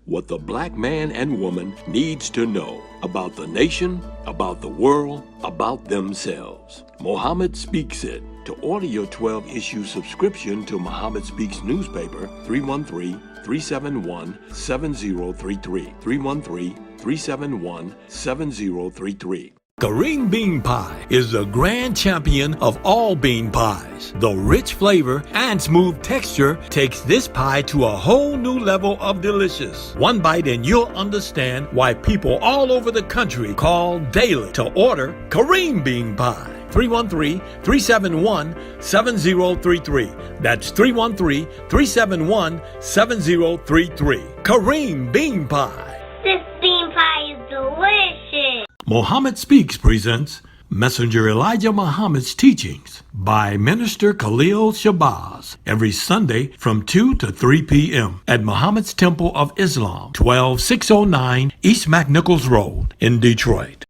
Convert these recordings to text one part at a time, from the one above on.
what the black man and woman needs to know about the nation, about the world, about themselves. Muhammad Speaks It. To order your 12-issue subscription to Muhammad Speaks newspaper, 313-371-7033. 313-371-7033. Kareem Bean Pie is the grand champion of all bean pies. The rich flavor and smooth texture takes this pie to a whole new level of delicious. One bite and you'll understand why people all over the country call daily to order Kareem Bean Pie. 313-371-7033. That's 313-371-7033. Kareem Bean Pie. This bean pie is delicious. Muhammad Speaks presents Messenger Elijah Muhammad's Teachings by Minister Khalil Shabazz every Sunday from 2 to 3 p.m. at Muhammad's Temple of Islam, 12609 East McNichols Road in Detroit.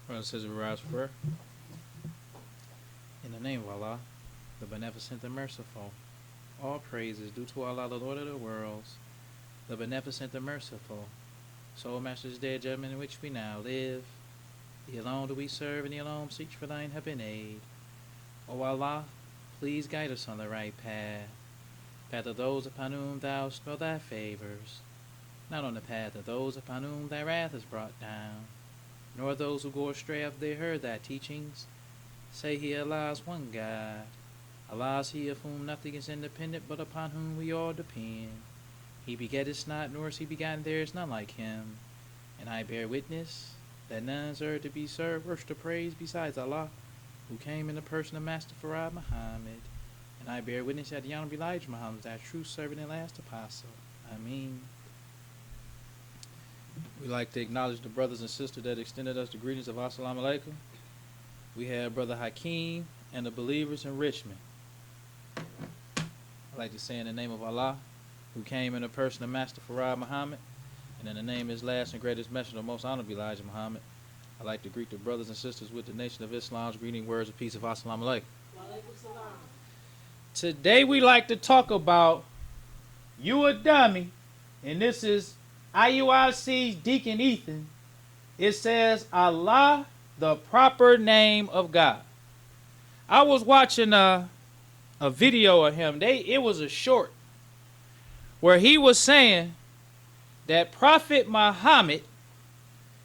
Brothers and sisters, we rise for prayer. In the name of Allah, the Beneficent and Merciful, all praise is due to Allah, the Lord of the worlds, the Beneficent and Merciful. Soul Master's day of judgment in which we now live. Thee alone do we serve, and Thee alone seek for Thine help and aid. O Allah, please guide us on the right path, path of those upon whom Thou bestow Thy favors, not on the path of those upon whom Thy wrath is brought down, nor those who go astray after they heard Thy teachings. Say He Allah is one God. Allah is He of whom nothing is independent, but upon whom we all depend. He begetteth not, nor is He begotten, there is none like Him. And I bear witness that none is to be served, worship to praise besides Allah, who came in the person of Master Farad Muhammad. And I bear witness that the Honorable Elijah Muhammad is our true servant and last apostle. Ameen. We'd like to acknowledge the brothers and sisters that extended us the greetings of Assalamu alaikum. We have Brother Hakeem and the believers in Richmond. I'd like to say in the name of Allah, who came in the person of Master Farad Muhammad, and in the name of his last and greatest messenger, the most honorable Elijah Muhammad, I'd like to greet the brothers and sisters with the Nation of Islam's greeting words of peace of Assalamu alaikum. Today we like to talk about You a Dummy, and this is IUIC's Deacon Eythan. It says, Allah, the proper name of God. I was watching a video of him. It was a short where he was saying that Prophet Muhammad,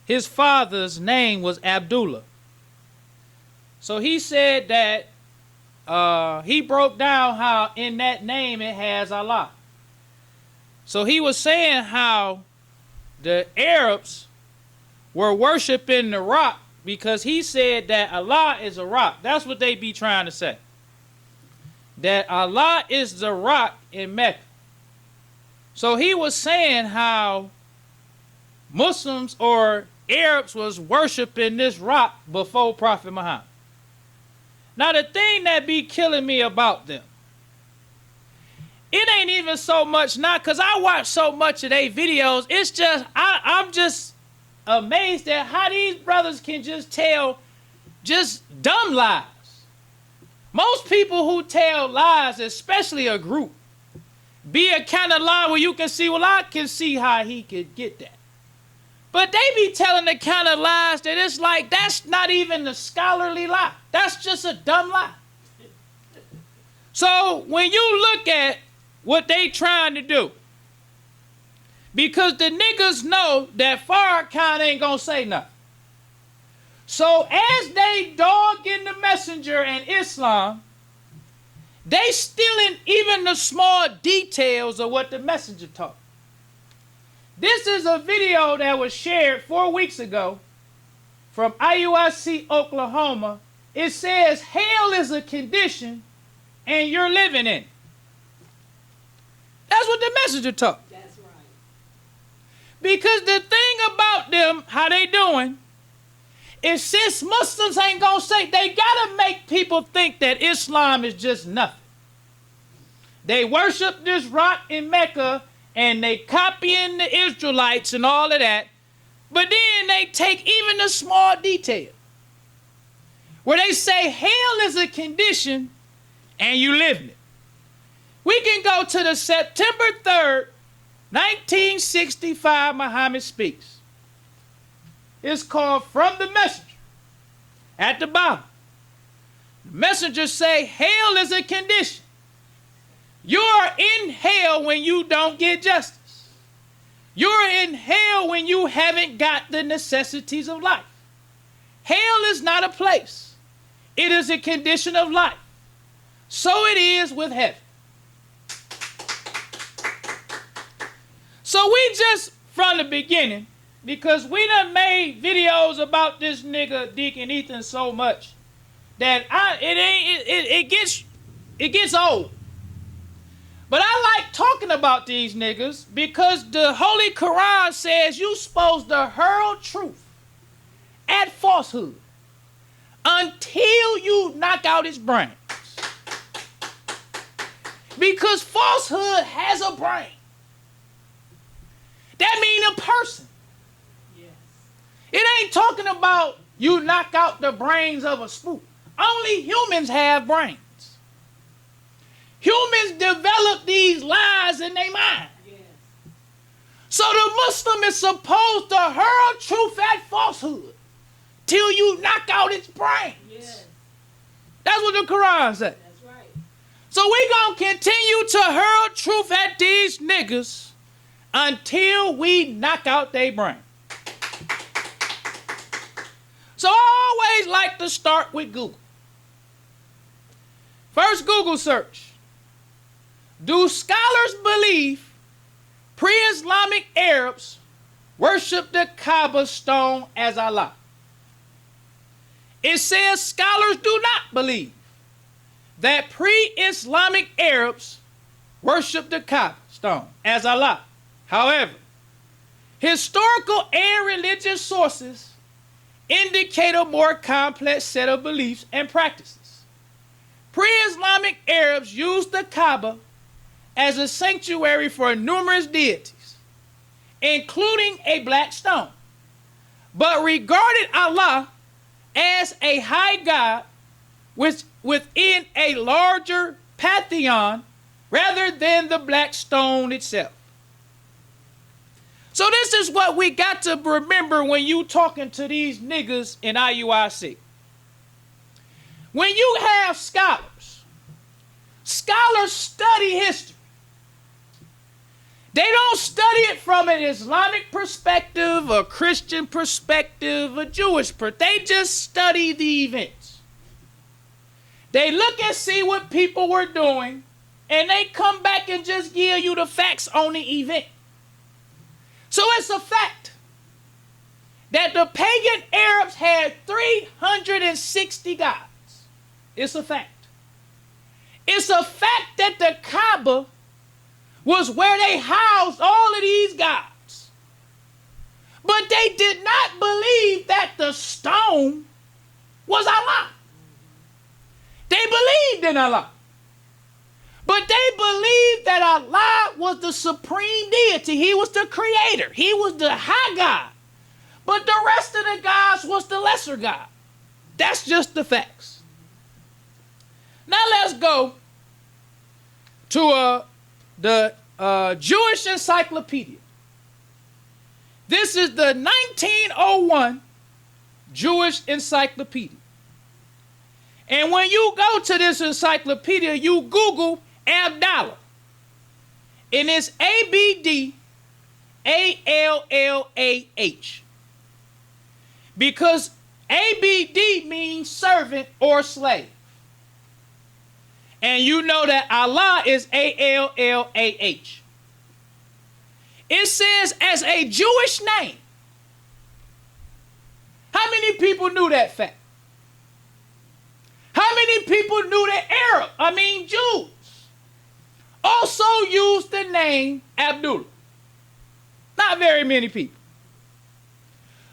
his father's name was Abdullah. So he said that he broke down how in that name it has Allah. So he was saying how the Arabs were worshiping the rock because he said that Allah is a rock. That's what they be trying to say. That Allah is the rock in Mecca. So he was saying how Muslims or Arabs was worshiping this rock before Prophet Muhammad. Now the thing that be killing me about them, it ain't even so much now, because I watch so much of their videos, it's just, I'm just amazed at how these brothers can just tell just dumb lies. Most people who tell lies, especially a group, be a kind of lie where you can see, well, I can see how he could get that. But they be telling the kind of lies that it's like, that's not even a scholarly lie. That's just a dumb lie. So when you look at what they trying to do, because the niggas know that Farrakhan ain't gonna say nothing. So as they dog in the messenger and Islam, they stealing even the small details of what the messenger taught. This is a video that was shared 4 weeks ago from IUIC, Oklahoma. It says, hell is a condition and you're living in it. That's what the messenger taught. That's right. Because the thing about them, how they doing, is since Muslims ain't gonna say, they gotta make people think that Islam is just nothing. They worship this rock in Mecca and they copying the Israelites and all of that, but then they take even the small detail where they say hell is a condition and you live in it. We can go to the September 3rd, 1965 Muhammad Speaks. It's called From the Messenger. At the bottom, the messenger say, hell is a condition. You're in hell when you don't get justice. You're in hell when you haven't got the necessities of life. Hell is not a place. It is a condition of life. So it is with heaven. So we just, from the beginning, because we done made videos about this nigga Deacon Eythan so much that it gets old. But I like talking about these niggas because the Holy Quran says you supposed to hurl truth at falsehood until you knock out its brains. Because falsehood has a brain. That means a person. Yes. It ain't talking about you knock out the brains of a spook. Only humans have brains. Humans develop these lies in their mind. Yes. So the Muslim is supposed to hurl truth at falsehood till you knock out its brains. Yes. That's what the Quran says. That's right. So we gonna continue to hurl truth at these niggas until we knock out their brain. So I always like to start with Google. First Google search. Do scholars believe pre-Islamic Arabs worship the Kaaba stone as Allah? It says scholars do not believe that pre-Islamic Arabs worship the Kaaba stone as Allah. However, historical and religious sources indicate a more complex set of beliefs and practices. Pre-Islamic Arabs used the Kaaba as a sanctuary for numerous deities, including a black stone, but regarded Allah as a high god within a larger pantheon rather than the black stone itself. So this is what we got to remember when you talking to these niggas in IUIC. When you have scholars study history. They don't study it from an Islamic perspective, a Christian perspective, a Jewish perspective. They just study the events. They look and see what people were doing, and they come back and just give you the facts on the event. So it's a fact that the pagan Arabs had 360 gods. It's a fact. It's a fact that the Kaaba was where they housed all of these gods. But they did not believe that the stone was Allah. They believed in Allah. But they believed that Allah was the supreme deity. He was the creator. He was the high God. But the rest of the gods was the lesser God. That's just the facts. Now let's go to the Jewish Encyclopedia. This is the 1901 Jewish Encyclopedia. And when you go to this encyclopedia, you Google Abdallah. And it's Abdallah. Because Abd means servant or slave. And you know that Allah is Allah. It says as a Jewish name. How many people knew that fact? How many people knew that Jews also used the name Abdullah? Not very many people.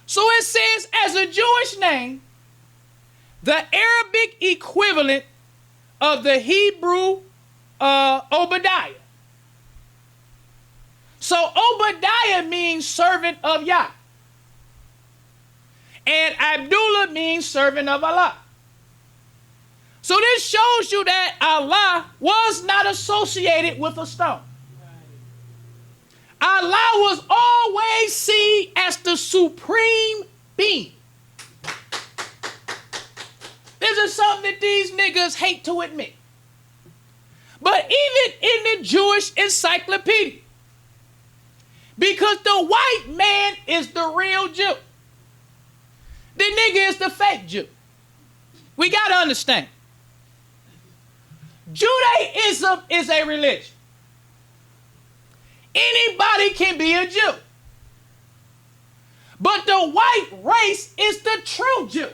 So it says as a Jewish name, the Arabic equivalent of the Hebrew Obadiah. So Obadiah means servant of Yah. And Abdullah means servant of Allah. So this shows you that Allah was not associated with a stone. Allah was always seen as the supreme being. This is something that these niggas hate to admit. But even in the Jewish encyclopedia, because the white man is the real Jew, the nigga is the fake Jew. We got to understand. Judaism is a religion. Anybody can be a Jew. But the white race is the true Jew.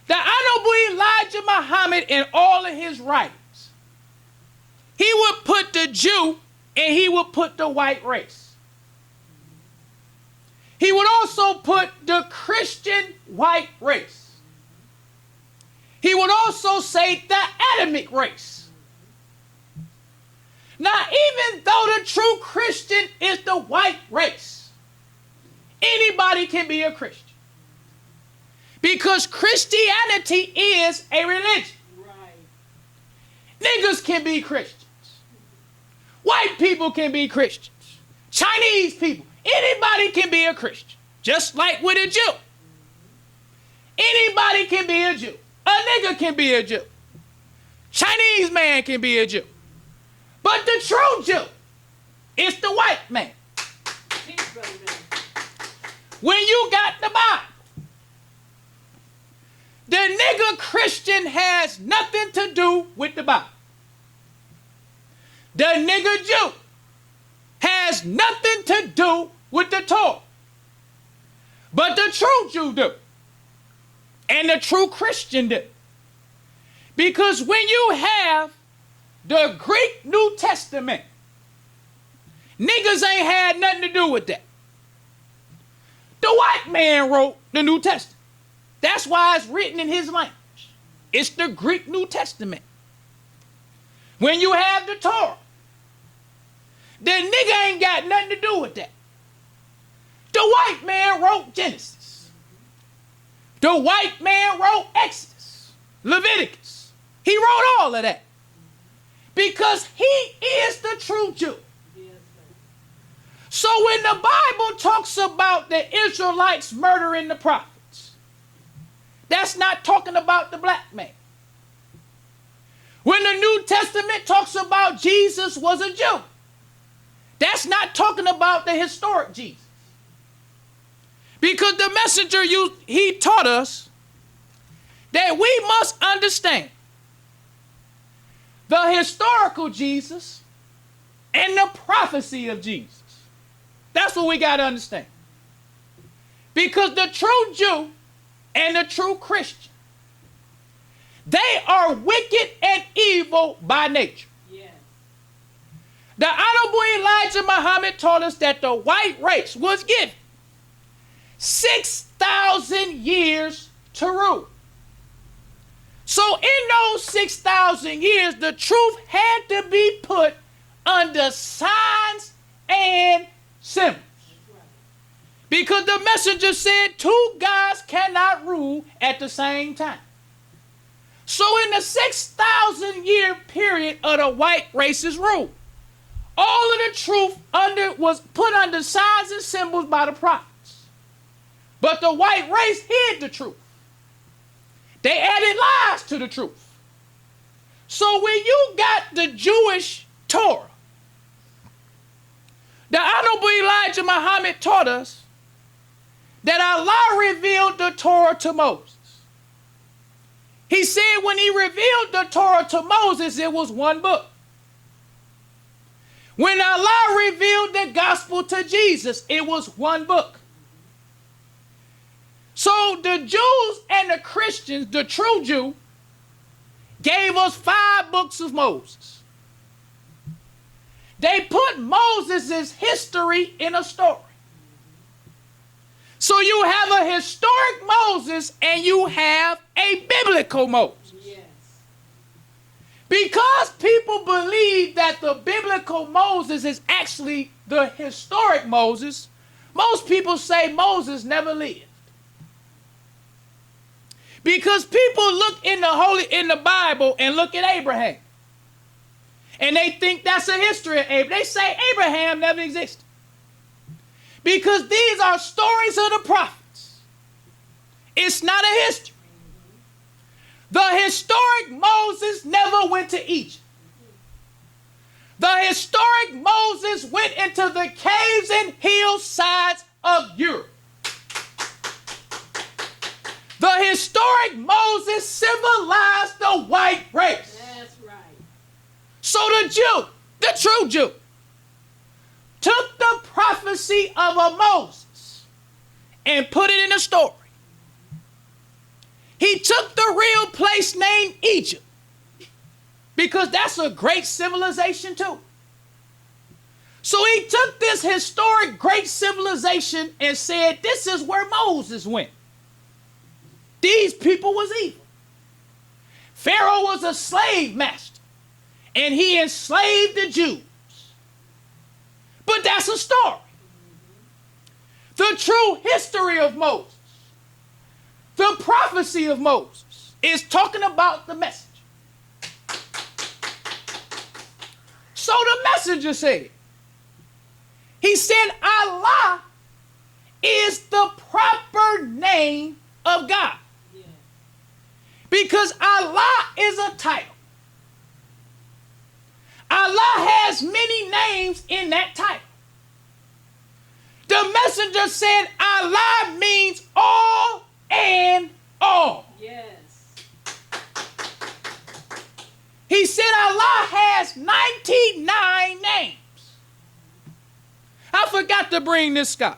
The Honorable Elijah Muhammad, in all of his writings, he would put the Jew and he would put the white race. He would also put the Christian white race. He would also say the Adamic race. Now, even though the true Christian is the white race, anybody can be a Christian. Because Christianity is a religion. Right. Niggas can be Christians. White people can be Christians. Chinese people. Anybody can be a Christian. Just like with a Jew. Anybody can be a Jew. A nigga can be a Jew. Chinese man can be a Jew. But the true Jew is the white man. When you got the Bible, the nigga Christian has nothing to do with the Bible. The nigga Jew has nothing to do with the Torah. But the true Jew do. And the true Christian do. Because when you have the Greek New Testament, niggas ain't had nothing to do with that. The white man wrote the New Testament. That's why it's written in his language. It's the Greek New Testament. When you have the Torah, the nigga ain't got nothing to do with that. The white man wrote Genesis. The white man wrote Exodus, Leviticus. He wrote all of that. Because he is the true Jew. So when the Bible talks about the Israelites murdering the prophets, that's not talking about the black man. When the New Testament talks about Jesus was a Jew, that's not talking about the historic Jesus. Because the messenger, he taught us that we must understand the historical Jesus and the prophecy of Jesus. That's what we got to understand. Because the true Jew and the true Christian, they are wicked and evil by nature. Yes. The Honorable Elijah Muhammad taught us that the white race was given 6,000 years to rule. So in those 6,000 years, the truth had to be put under signs and symbols. Because the messenger said 2 gods cannot rule at the same time. So in the 6,000 year period of the white race's rule, all of the truth was put under signs and symbols by the prophets. But the white race hid the truth. They added lies to the truth. So when you got the Jewish Torah, the Honorable Elijah Muhammad taught us that Allah revealed the Torah to Moses. He said when he revealed the Torah to Moses, it was one book. When Allah revealed the gospel to Jesus, it was one book. So the Jews and the Christians, the true Jew, gave us 5 books of Moses. They put Moses' history in a story. So you have a historic Moses and you have a biblical Moses. Yes. Because people believe that the biblical Moses is actually the historic Moses, most people say Moses never lived. Because people look in the Bible and look at Abraham. And they think that's a history of Abraham. They say Abraham never existed. Because these are stories of the prophets. It's not a history. The historic Moses never went to Egypt. The historic Moses went into the caves and hillsides of Europe. The historic Moses civilized the white race. That's right. So the Jew, the true Jew, took the prophecy of a Moses and put it in a story. He took the real place named Egypt, because that's a great civilization too. So he took this historic great civilization and said, this is where Moses went. These people was evil. Pharaoh was a slave master, and he enslaved the Jews. But that's a story. The true history of Moses, the prophecy of Moses, is talking about the message. So the messenger said, he said, Allah is the proper name of God. Yeah. Because Allah is a title. Allah has many names in that title. The messenger said Allah means all and all. Yes. He said Allah has 99 names. I forgot to bring this guy,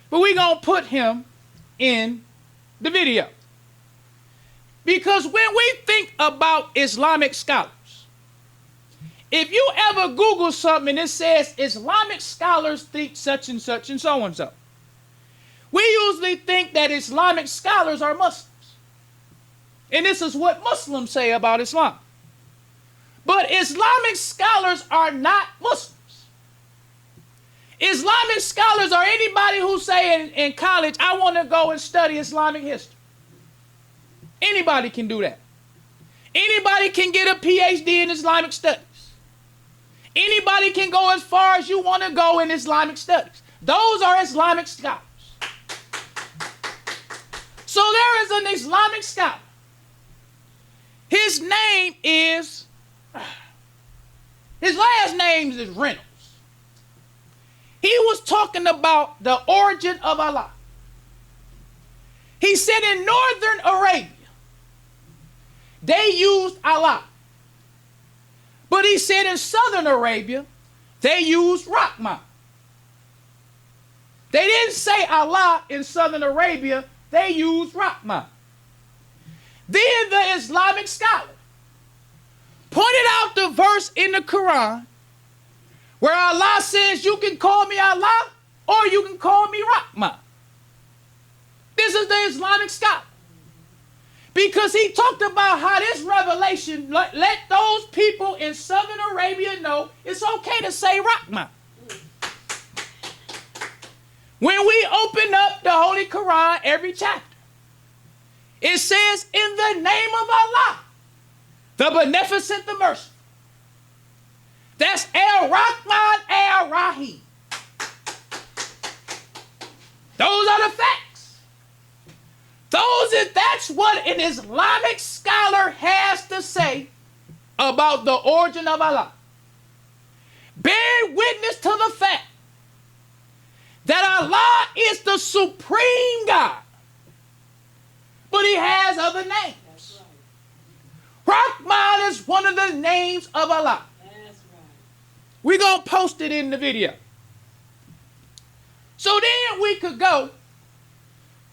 but we're going to put him in the video. Because when we think about Islamic scholars, if you ever Google something and it says Islamic scholars think such and such and so and so, we usually think that Islamic scholars are Muslims. And this is what Muslims say about Islam. But Islamic scholars are not Muslims. Islamic scholars are anybody who say in college, I want to go and study Islamic history. Anybody can do that. Anybody can get a PhD in Islamic studies. Anybody can go as far as you want to go in Islamic studies. Those are Islamic scholars. So there is an Islamic scholar. His name is, his last name is Reynolds. He was talking about the origin of Allah. He said in northern Arabia, they used Allah. But he said in southern Arabia, they used Rahman. They didn't say Allah in southern Arabia, they used Rahman. Then the Islamic scholar pointed out the verse in the Quran where Allah says you can call me Allah or you can call me Rahman. This is the Islamic scholar. Because he talked about how this revelation let those people in southern Arabia know it's okay to say Rahman. When we open up the Holy Quran every chapter, it says, in the name of Allah, the Beneficent, the Merciful. That's Ar-Rahman, Ar-Rahim. Those are the facts. That's what an Islamic scholar has to say about the origin of Allah. Bear witness to the fact that Allah is the supreme God, but he has other names. Right. Rahman is one of the names of Allah. That's right. We're going to post it in the video. So then we could go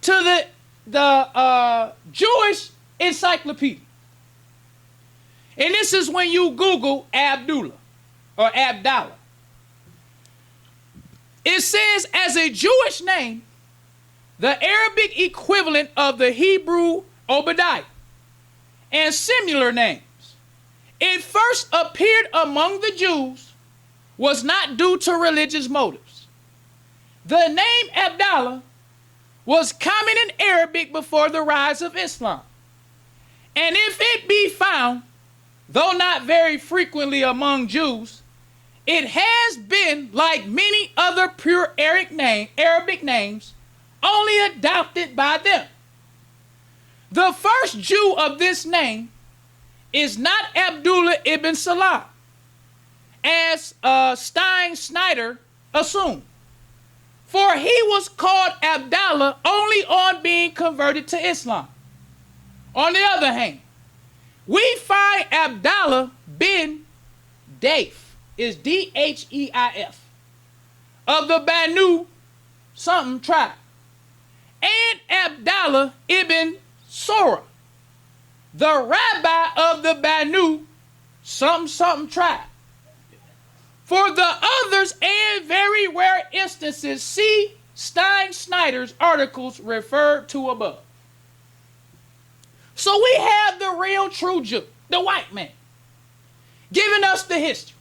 to the Jewish encyclopedia. And this is when you Google Abdullah or Abdallah. It says, as a Jewish name, the Arabic equivalent of the Hebrew Obadiah, and similar names. It first appeared among the Jews, was not due to religious motives. The name Abdallah was common in Arabic before the rise of Islam. And if it be found, though not very frequently among Jews, it has been, like many other pure Arabic names, only adopted by them. The first Jew of this name is not Abdullah ibn Salam, as Stein Snyder assumed, for he was called Abdallah only on being converted to Islam. On the other hand, we find Abdallah bin Daif, is Dheif, of the Banu something tribe, and Abdallah ibn Sora, the rabbi of the Banu something tribe. For the others and very rare instances, see Stein Snyder's articles referred to above. So we have the real true Jew, the white man, giving us the history.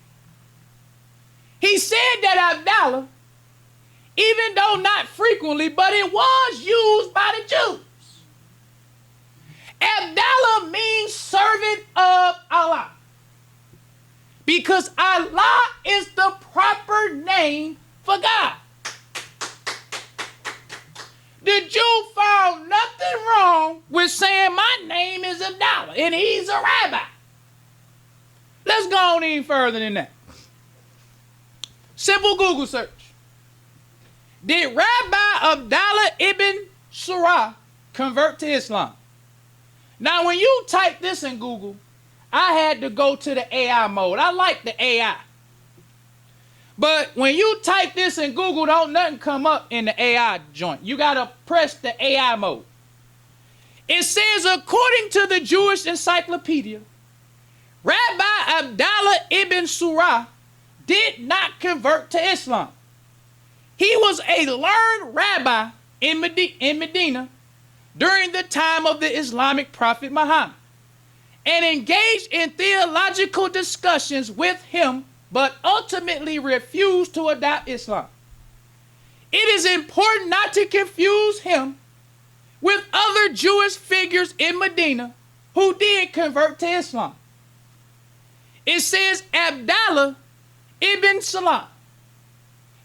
He said that Abdallah, even though not frequently, but it was used by the Jews. Abdallah means servant of Allah, because Allah is the proper name for God. The Jew found nothing wrong with saying my name is Abdallah and he's a rabbi. Let's go on even further than that. Simple Google search. Did Rabbi Abdallah ibn Surah convert to Islam? Now when you type this in Google, I had to go to the AI mode. I like the AI. But when you type this in Google, don't nothing come up in the AI joint. You got to press the AI mode. It says, according to the Jewish encyclopedia, Rabbi Abdallah ibn Surah did not convert to Islam. He was a learned rabbi in Medina during the time of the Islamic prophet Muhammad, and engaged in theological discussions with him, but ultimately refused to adopt Islam. It is important not to confuse him with other Jewish figures in Medina who did convert to Islam. It says Abdallah ibn Salam.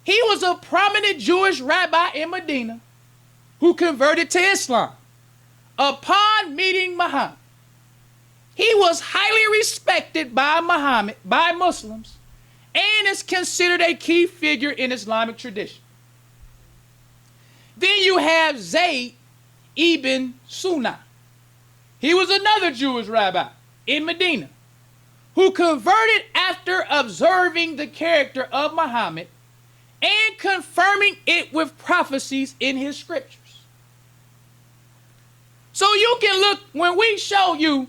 He was a prominent Jewish rabbi in Medina who converted to Islam upon meeting Muhammad. He was highly respected by Muslims, and is considered a key figure in Islamic tradition. Then you have Zayd ibn Sunnah. He was another Jewish rabbi in Medina who converted after observing the character of Muhammad and confirming it with prophecies in his scriptures. So you can look, when we show you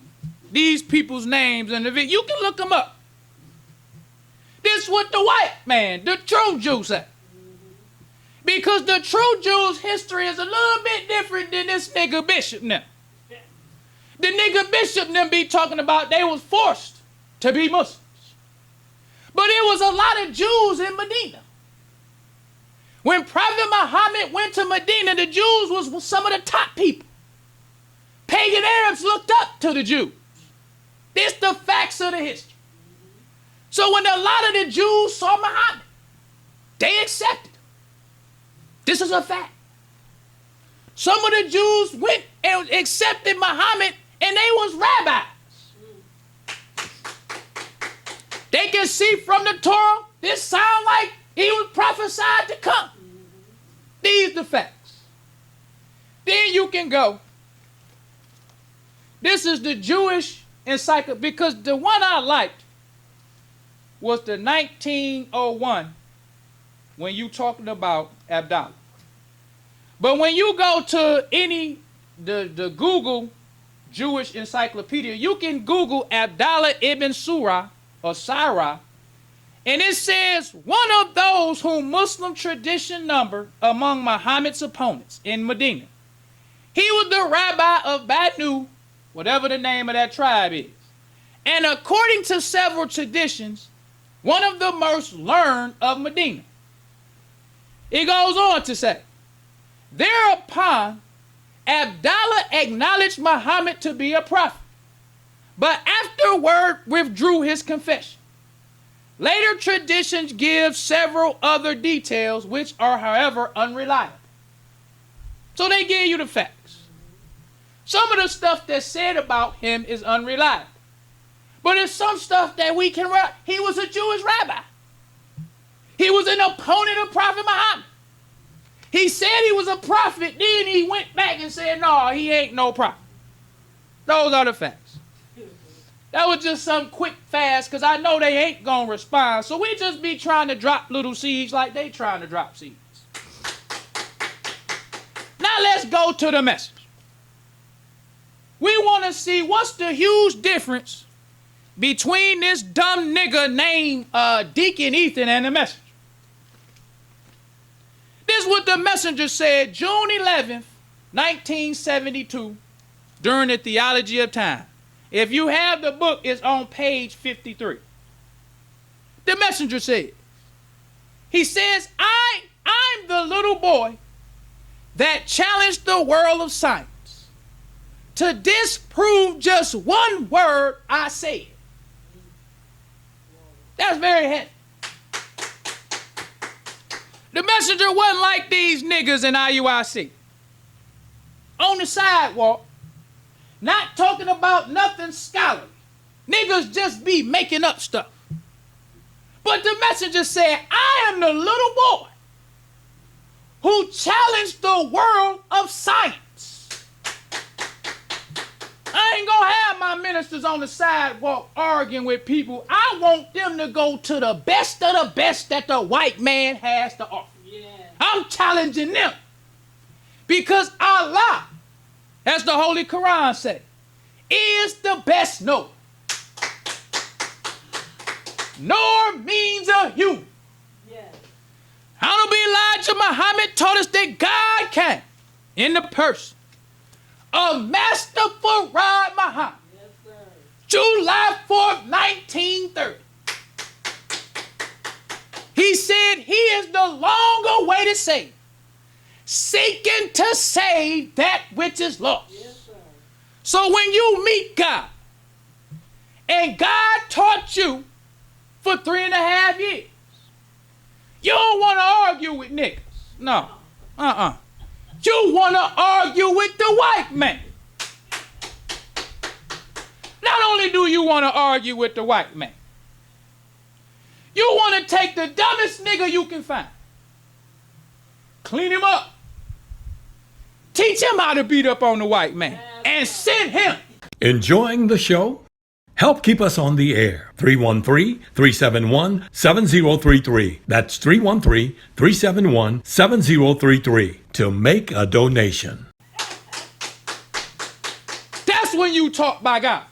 these people's names in the video, you can look them up. This is what the white man, the true Jew, said. Because the true Jew's history is a little bit different than this nigga Bishop now. The nigga Bishop them be talking about they was forced to be Muslims. But it was a lot of Jews in Medina. When Prophet Muhammad went to Medina, the Jews was some of the top people. Pagan Arabs looked up to the Jews. This the facts of the history. So when a lot of the Jews saw Muhammad, they accepted him. This is a fact. Some of the Jews went and accepted Muhammad, and they was rabbis. They can see from the Torah, this sound like he was prophesied to come. These the facts. Then you can go. This is the Jewish encyclopedia, because the one I liked was the 1901 when you talking about Abdallah. But when you go to the Google Jewish encyclopedia, you can Google Abdallah ibn Surah or Sarah, and it says one of those whom Muslim tradition number among Muhammad's opponents in Medina. He was the rabbi of Banu, whatever the name of that tribe is. And according to several traditions, one of the most learned of Medina. It goes on to say, Thereupon, Abdallah acknowledged Muhammad to be a prophet, but afterward withdrew his confession. Later traditions give several other details which are, however, unreliable. So they give you the facts. Some of the stuff that's said about him is unreliable. But there's some stuff that we can write. He was a Jewish rabbi. He was an opponent of Prophet Muhammad. He said he was a prophet, then he went back and said, no, he ain't no prophet. Those are the facts. That was just some quick fast, because I know they ain't going to respond. So we just be trying to drop little seeds like they trying to drop seeds. Now let's go to the message. We want to see what's the huge difference between this dumb nigga named Deacon Eythan and the messenger. This is what the messenger said June 11th, 1972, during the Theology of Time. If you have the book, it's on page 53. The messenger said, he says, I'm the little boy that challenged the world of science to disprove just one word I said. That's very heavy. The messenger wasn't like these niggas in IUIC. On the sidewalk, not talking about nothing scholarly. Niggas just be making up stuff. But the messenger said, I am the little boy who challenged the world of science. I ain't gonna have my ministers on the sidewalk arguing with people. I want them to go to the best of the best that the white man has to offer. Yeah. I'm challenging them. Because Allah, as the Holy Quran said, is the best knower. Nor means a human. Yes. Honorable Elijah Muhammad taught us that God came in the person of Master Farad Muhammad. Yes, sir. July 4th, 1930. He said he is the long-awaited Savior, seeking to save that which is lost. Yes, sir. So when you meet God, and God taught you for 3.5 years, you don't want to argue with niggas. No. You want to argue with the white man. Not only do you want to argue with the white man, you want to take the dumbest nigga you can find, clean him up, teach him how to beat up on the white man, and send him. Enjoying the show? Help keep us on the air. 313-371-7033. That's 313-371-7033 to make a donation. That's when you talk by God.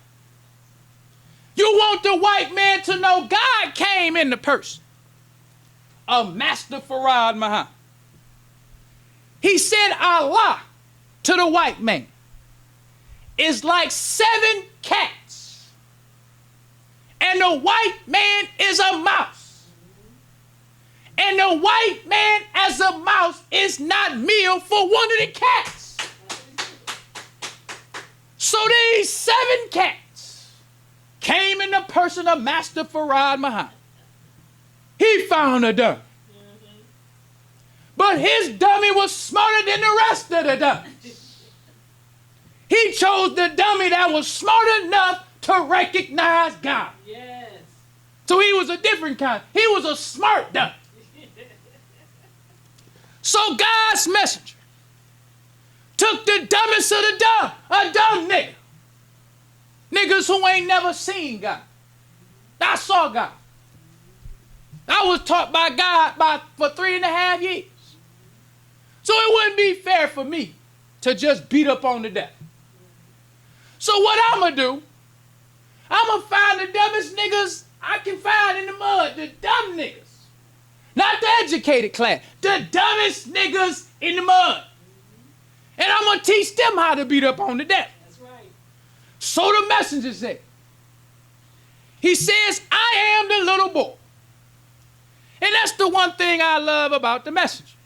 You want the white man to know God came in the person of Master Farad Muhammad. He said Allah to the white man is like 7 cats, and the white man is a mouse. And the white man as a mouse is not meal for one of the cats. So these 7 cats came in the person of Master Farad Muhammad. He found a dummy. But his dummy was smarter than the rest of the dummies. He chose the dummy that was smart enough to recognize God. Yes. So he was a different kind. He was a smart dummy. So God's messenger took the dumbest of the dumb, a dumb nigga. Niggas who ain't never seen God. I saw God. I was taught by God for 3.5 years. So it wouldn't be fair for me to just beat up on the devil. So what I'm going to do, I'm going to find the dumbest niggas I can find in the mud, the dumb niggas. Not the educated class, the dumbest niggas in the mud. And I'm going to teach them how to beat up on the devil. That's right. So the messenger said, he says, I am the little boy. And that's the one thing I love about the messenger.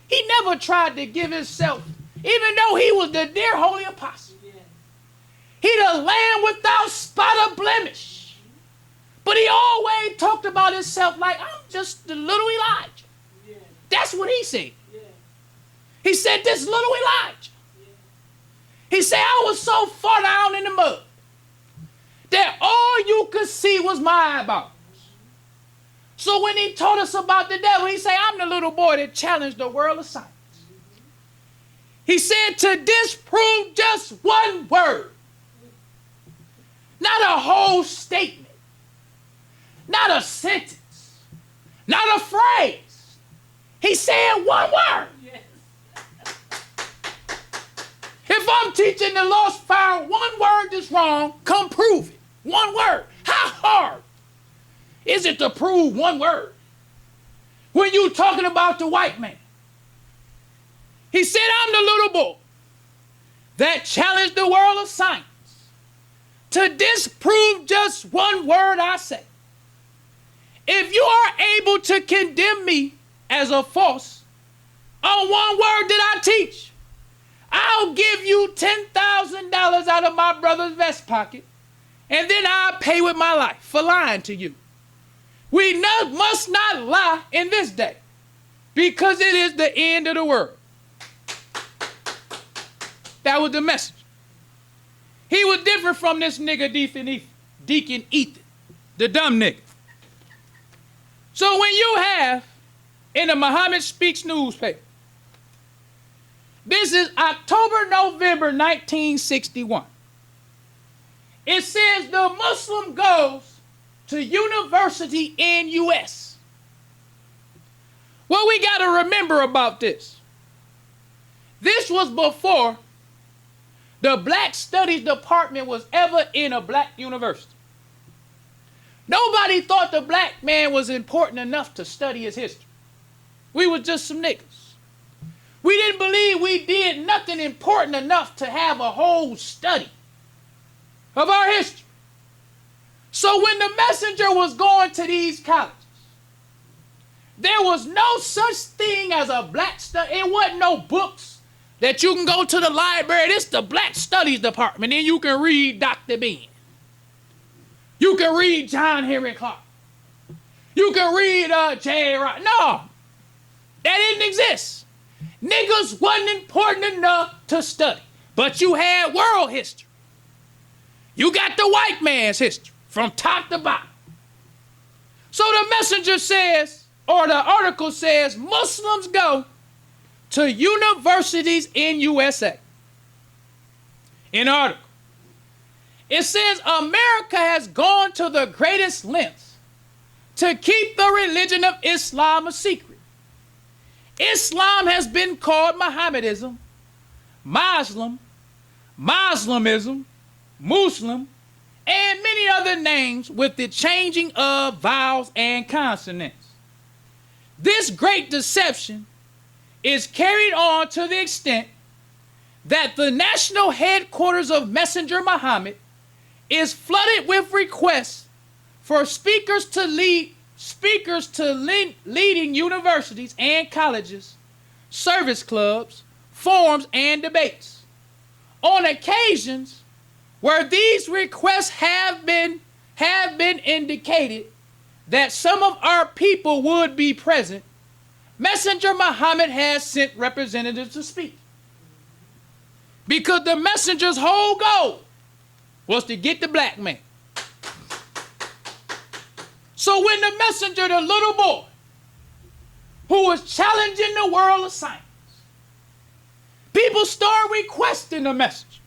He never tried to give himself, even though he was the dear holy apostle. He the lamb without spot or blemish. But he always talked about himself like, I'm just the little Elijah. That's what he said. He said, this little Elijah. He said, I was so far down in the mud that all you could see was my eyeballs. So when he told us about the devil, he said, I'm the little boy that challenged the world of science. He said, to disprove just one word, not a whole statement, not a sentence, not a phrase. He said one word. If I'm teaching the lost found one word that's wrong, come prove it. One word. How hard is it to prove one word when you talking about the white man? He said, I'm the little boy that challenged the world of science to disprove just one word I say. If you are able to condemn me as a false on one word that I teach, I'll give you $10,000 out of my brother's vest pocket, and then I'll pay with my life for lying to you. We must not lie in this day, because it is the end of the world. That was the message. He was different from this nigga Deacon Eythan, the dumb nigga. So when you have in the Muhammad Speaks newspaper, this is October, November 1961. It says the Muslim goes to university in U.S. What we got to remember about this, this was before the Black Studies Department was ever in a black university. Nobody thought the black man was important enough to study his history. We were just some niggas. We didn't believe we did nothing important enough to have a whole study of our history. So when the messenger was going to these colleges, there was no such thing as a black study. It wasn't no books that you can go to the library. This is the Black Studies Department, and you can read Dr. Ben. You can read John Henry Clark. You can read J. Rock. No, that didn't exist. Niggas wasn't important enough to study. But you had world history. You got the white man's history from top to bottom. So the messenger says, or the article says, Muslims go to universities in USA. In the article, it says America has gone to the greatest lengths to keep the religion of Islam a secret. Islam has been called Mohammedanism, Moslamism, Muslim, and many other names with the changing of vowels and consonants. This great deception is carried on to the extent that the national headquarters of Messenger Muhammad is flooded with requests for speakers to leading universities and colleges, service clubs, forums, and debates. On occasions where these requests have been indicated that some of our people would be present, Messenger Muhammad has sent representatives to speak. Because the messenger's whole goal was to get the black man. So when the messenger, the little boy, who was challenging the world of science, people start requesting the message.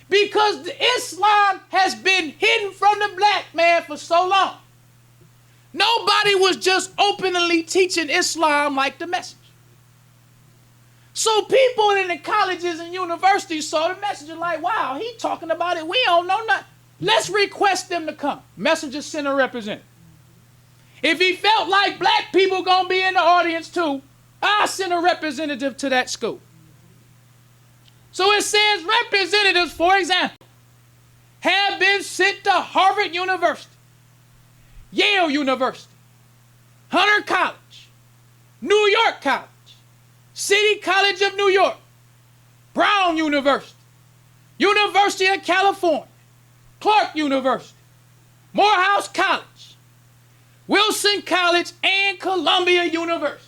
Because Islam has been hidden from the black man for so long. Nobody was just openly teaching Islam like the message. So people in the colleges and universities saw the messenger like, wow, he talking about it. We don't know nothing. Let's request them to come. Messenger sent a representative. If he felt like black people going to be in the audience too, I'll send a representative to that school. So it says representatives, for example, have been sent to Harvard University, Yale University, Hunter College, New York College, City College of New York, Brown University, University of California, Clark University, Morehouse College, Wilson College, and Columbia University.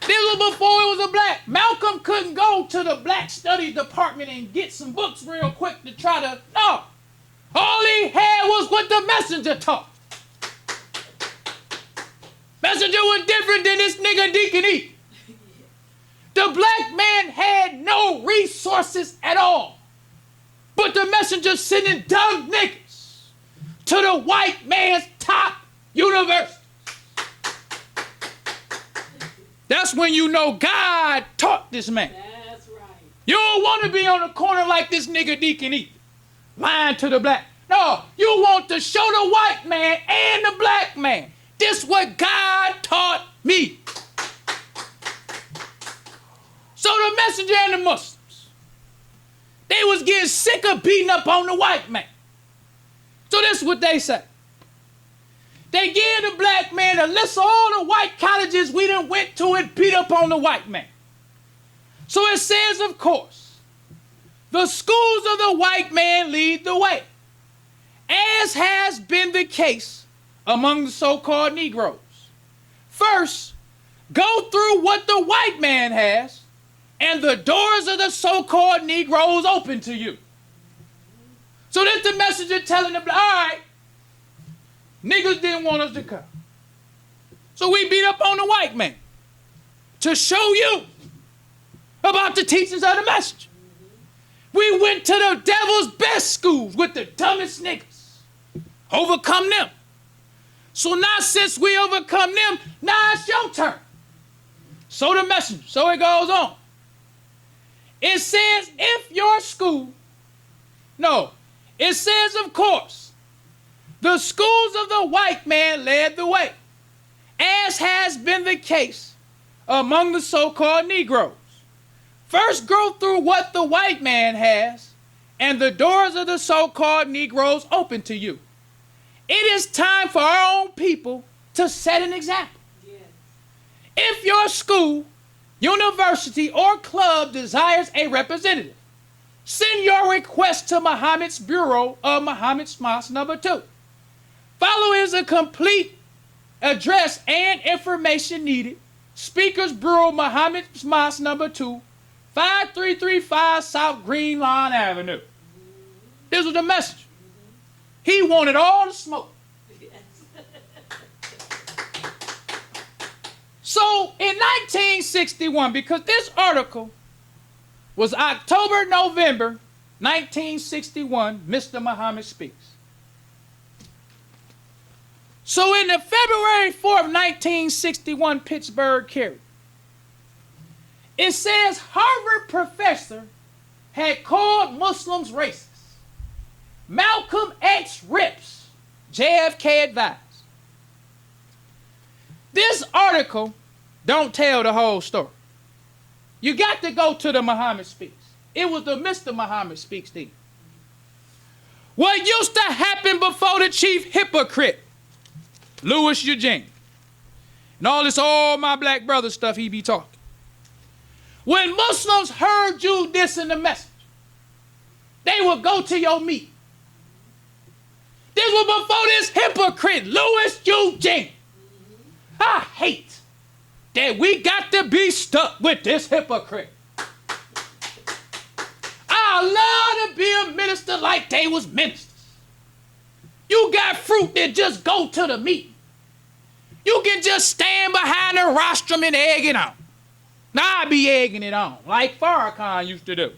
This was before it was a black. Malcolm couldn't go to the black studies department and get some books real quick to try to, no. All he had was what the messenger taught. Messenger was different than this nigga Deacon Eythan. The black man had no resources at all. But the messenger sending dumb niggas to the white man's top university. That's when you know God taught this man. That's right. You don't want to be on the corner like this nigga Deacon Eythan, lying to the black. No, you want to show the white man and the black man. This what God taught me. So the messenger and the Muslims, they was getting sick of beating up on the white man. So this is what they say. They gave the black man a list of all the white colleges we done went to and beat up on the white man. So it says, of course, the schools of the white man lead the way, as has been the case among the so-called Negroes. First, go through what the white man has, and the doors of the so-called Negroes open to you. So that's the messenger telling them, all right, niggas didn't want us to come. So we beat up on the white man to show you about the teachings of the messenger. We went to the devil's best schools with the dumbest niggas. Overcome them. So now since we overcome them, now it's your turn. So the messenger, so it goes on. It says if your school, no, it says of course, the schools of the white man led the way, as has been the case among the so-called Negroes. First go through what the white man has, and the doors of the so-called Negroes open to you. It is time for our own people to set an example. Yes. If your school, university, or club desires a representative, send your request to Muhammad's Bureau of Muhammad's Mosque number 2. Follow is a complete address and information needed. Speakers Bureau, Muhammad's Mosque number 2, 5335 South Green Lawn Avenue. This was the message. He wanted all the smoke. So in 1961, because this article was October, November 1961, Mr. Muhammad speaks. So in the February 4th, 1961 Pittsburgh Carry, it says Harvard professor had called Muslims racist. Malcolm X rips, JFK advised. This article don't tell the whole story. You got to go to the Muhammad Speaks. It was the Mr. Muhammad Speaks thing. What used to happen before the chief hypocrite, Louis Eugene, and all this all my black brother stuff he be talking. When Muslims heard you dissing the message, they would go to your meeting. This was before this hypocrite, Louis Eugene. I hate that we got to be stuck with this hypocrite. I love to be a minister like they was ministers. You got fruit that just go to the meeting. You can just stand behind the rostrum and egg it on. Now I be egging it on, like Farrakhan used to do.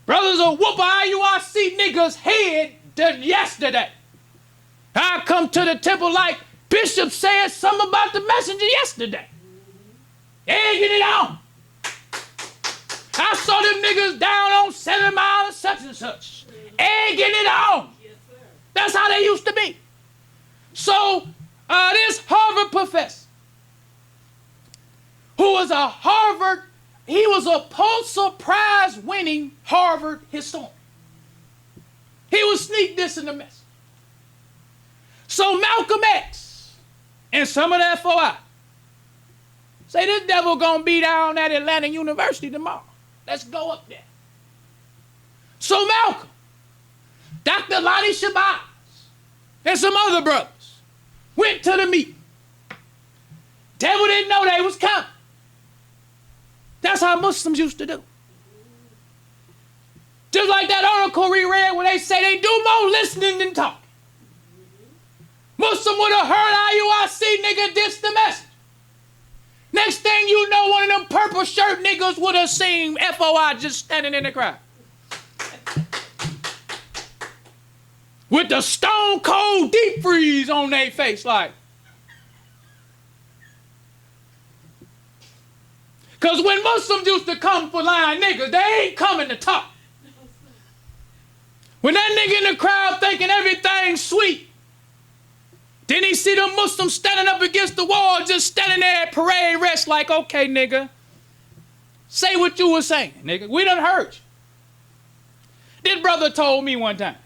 Brothers will whoop a IUIC nigga's head yesterday. I come to the temple like Bishop said something about the messenger yesterday. Egging it on. I saw them niggas down on 7 Mile and such. Egging it on. Yes, sir. That's how they used to be. So this Harvard professor, who was a Harvard, he was a Pulitzer Prize winning Harvard historian. He was sneak dissing the message. So Malcolm X and some of the FOI Say this devil gonna be down at Atlanta University tomorrow. Let's go up there. So Malcolm, Dr. Lonnie Shabazz, and some other brothers went to the meeting. Devil didn't know they was coming. That's how Muslims used to do. Just like that article we read where they say they do more listening than talking. Muslim would have heard IUIC nigga diss the message. Next thing you know, one of them purple shirt niggas would have seen FOI just standing in the crowd. With the stone cold deep freeze on their face like. Because when Muslims used to come for lying niggas, they ain't coming to talk. When that nigga in the crowd thinking everything's sweet, then he see them Muslims standing up against the wall, just standing there at parade rest like, okay, nigga, say what you was saying, nigga. We done heard you. This brother told me one time.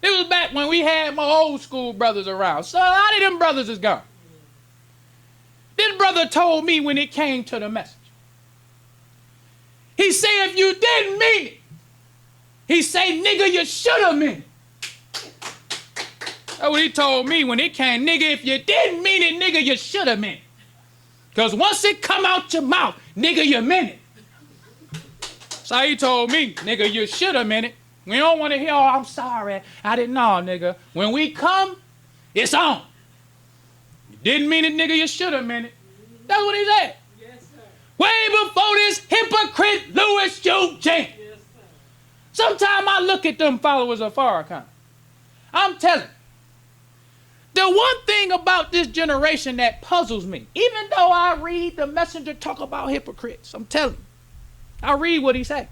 It was back when we had my old school brothers around. So a lot of them brothers is gone. This brother told me when it came to the message. He said, if you didn't mean it, he say, nigga, you should have meant it. That's what he told me when it came. Nigga, if you didn't mean it, nigga, you should have meant it. Because once it come out your mouth, nigga, you meant it. So he told me, nigga, you should have meant it. We don't want to hear, oh, I'm sorry. I didn't know, nigga. When we come, it's on. You didn't mean it, nigga, you should have meant it. That's what he said. Yes, sir. Way before this hypocrite Louis Eugene. Yes, sometimes I look at them followers of Farrakhan. I'm telling you, the one thing about this generation that puzzles me, even though I read the messenger talk about hypocrites, I'm telling you, I read what he said.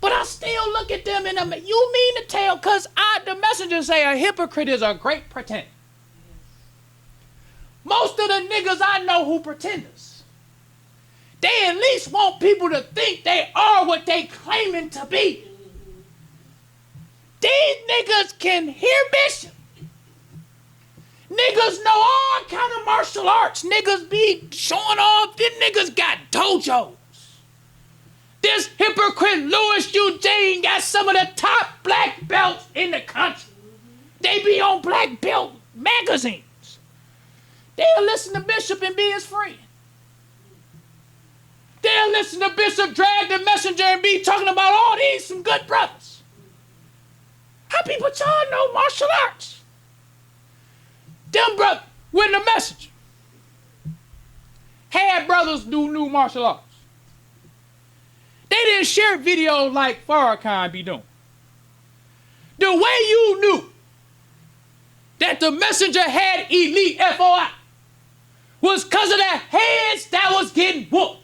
But I still look at them and I'm like, you mean to tell, because the messenger say a hypocrite is a great pretender. Most of the niggas I know who pretenders, they at least want people to think they are what they claiming to be. These niggas can hear Bishop. Niggas know all kind of martial arts. Niggas be showing off. These niggas got dojos. This hypocrite Louis Eugene got some of the top black belts in the country. They be on black belt magazines. They'll listen to Bishop and be his friend. They'll listen to Bishop drag the messenger and be talking about all these some good brothers. How people y'all know martial arts? Them brothers, when the messenger had brothers do new martial arts, they didn't share videos like Farrakhan be doing. The way you knew that the messenger had elite FOI was because of the heads that was getting whooped.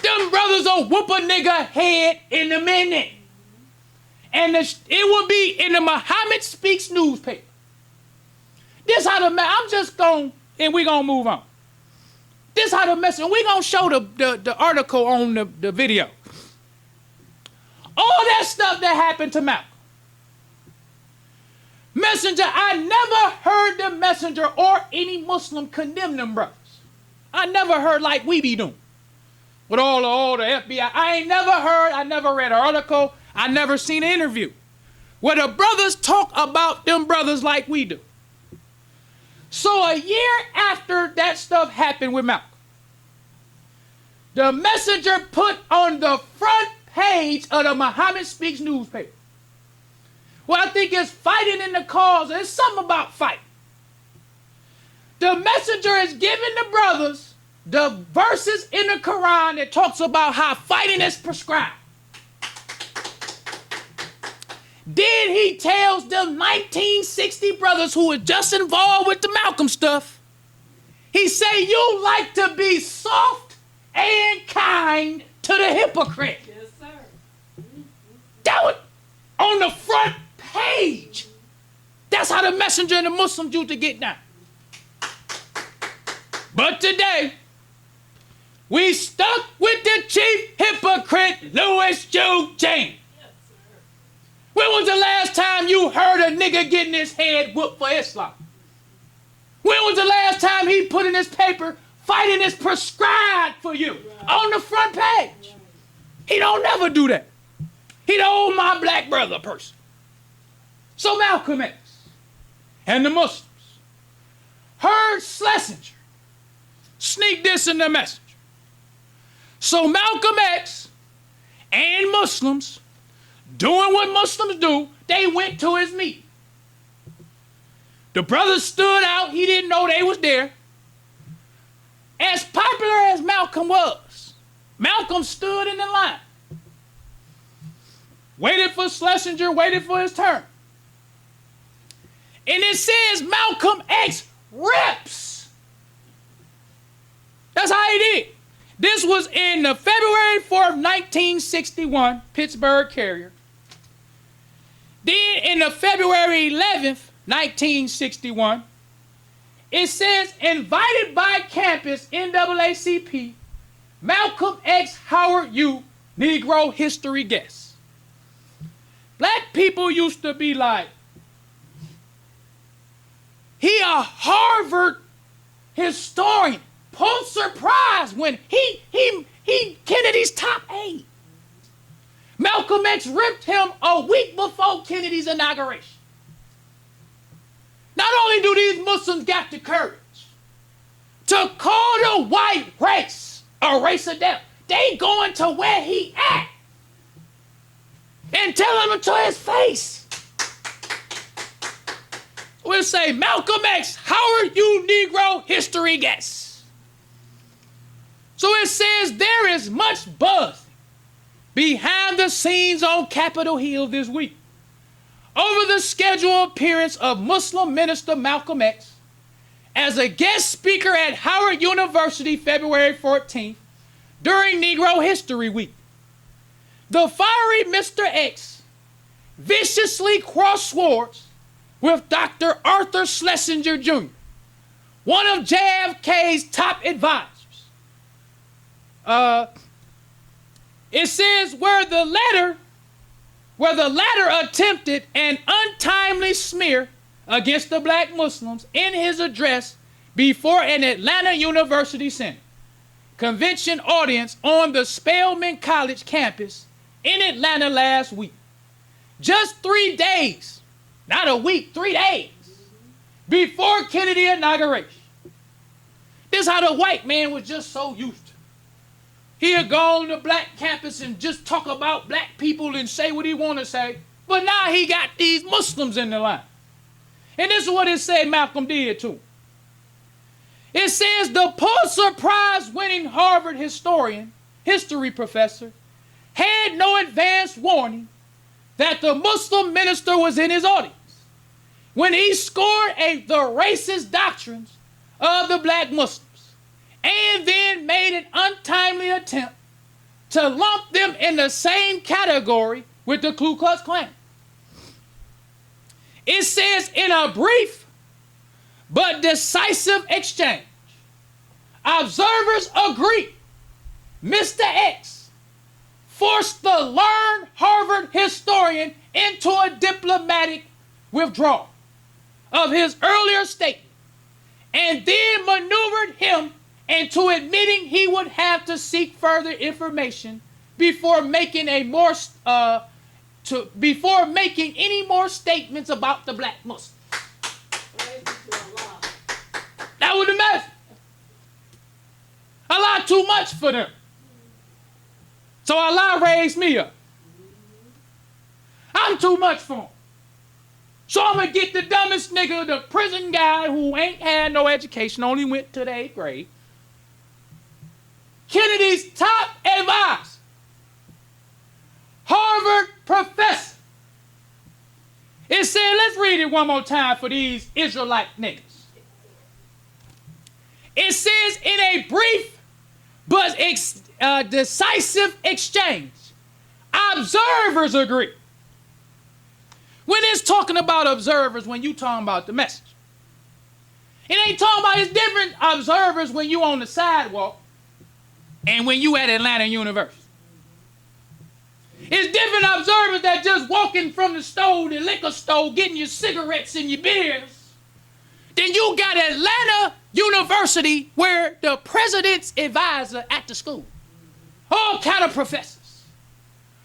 Them brothers will whoop a nigga head in a minute. And it would be in the Muhammad Speaks newspaper. This how the, I'm just going, and we going to move on. This how the message, we going to show the article on the video. All that stuff that happened to Malcolm. Messenger, I never heard the messenger or any Muslim condemn them brothers. I never heard like we be doing. With all the FBI. I ain't never heard, I never read an article, I never seen an interview where the brothers talk about them brothers like we do. So a year after that stuff happened with Malcolm, the messenger put on the front page of the Muhammad Speaks newspaper. Well, I think it's fighting in the cause. It's something about fight. The messenger is giving the brothers the verses in the Quran that talks about how fighting is prescribed. Then he tells them 1960 brothers who were just involved with the Malcolm stuff, he say, you like to be soft and kind to the hypocrite. Yes, sir. That was on the front page. That's how the messenger and the Muslims used to get down. But today, we stuck with the chief hypocrite, Louis Eugene. When was the last time you heard a nigga getting his head whooped for Islam? When was the last time he put in his paper, fighting is prescribed for you, on the front page? He don't never do that. He the old my black brother person. So Malcolm X and the Muslims heard Schlesinger sneak this in the messenger. So Malcolm X and Muslims, doing what Muslims do, they went to his meeting. The brothers stood out. He didn't know they was there. As popular as Malcolm was, Malcolm stood in the line. Waited for Schlesinger, waited for his turn. And it says Malcolm X rips. That's how he did. This was in the February 4th, 1961, Pittsburgh Carrier. Then in the February 11th, 1961, it says, invited by campus NAACP, Malcolm X Howard U, Negro history guest. Black people used to be like, he a Harvard historian, Pulitzer Prize winner. He Kennedy's top aide. Malcolm X ripped him a week before Kennedy's inauguration. Not only do these Muslims got the courage to call the white race a race of death, they going to where he at and tell him to his face. We'll say, Malcolm X, Howard U, Negro history guest. So it says there is much buzz behind the scenes on Capitol Hill this week over the scheduled appearance of Muslim minister Malcolm X as a guest speaker at Howard University February 14th during Negro History Week. The fiery Mr. X viciously crossed swords with Dr. Arthur Schlesinger Jr., one of JFK's top advisors. It says where the latter attempted an untimely smear against the black Muslims in his address before an Atlanta University Senate convention audience on the Spelman College campus in Atlanta last week. Just 3 days, not a week, 3 days before Kennedy inauguration. This is how the white man was just so used to. He'll go on the black campus and just talk about black people and say what he want to say. But now he got these Muslims in the line. And this is what it said Malcolm did too. It says the Pulitzer Prize winning Harvard history professor, had no advance warning that the Muslim minister was in his audience when he scored the racist doctrines of the black Muslims and then made an untimely attempt to lump them in the same category with the Ku Klux Klan. It says in a brief but decisive exchange, observers agree Mr. X forced the learned Harvard historian into a diplomatic withdrawal of his earlier statement and then maneuvered him into admitting he would have to seek further information before making any more statements about the black Muslims. That was the message. Allah too much for them. So Allah raised me up. I'm too much for him. So I'm going to get the dumbest nigga, the prison guy who ain't had no education, only went to the 8th grade. Kennedy's top advisor, Harvard professor. It said, let's read it one more time for these Israelite niggas. It says, in a brief but decisive exchange, observers agree. When it's talking about observers, when you talking about the message, it ain't talking about, it's different observers when you on the sidewalk and when you at Atlanta University. It's different observers that just walking from the store, the liquor store, getting your cigarettes and your beers, Then you got Atlanta University, where the president's advisor at the school, all kind of professors,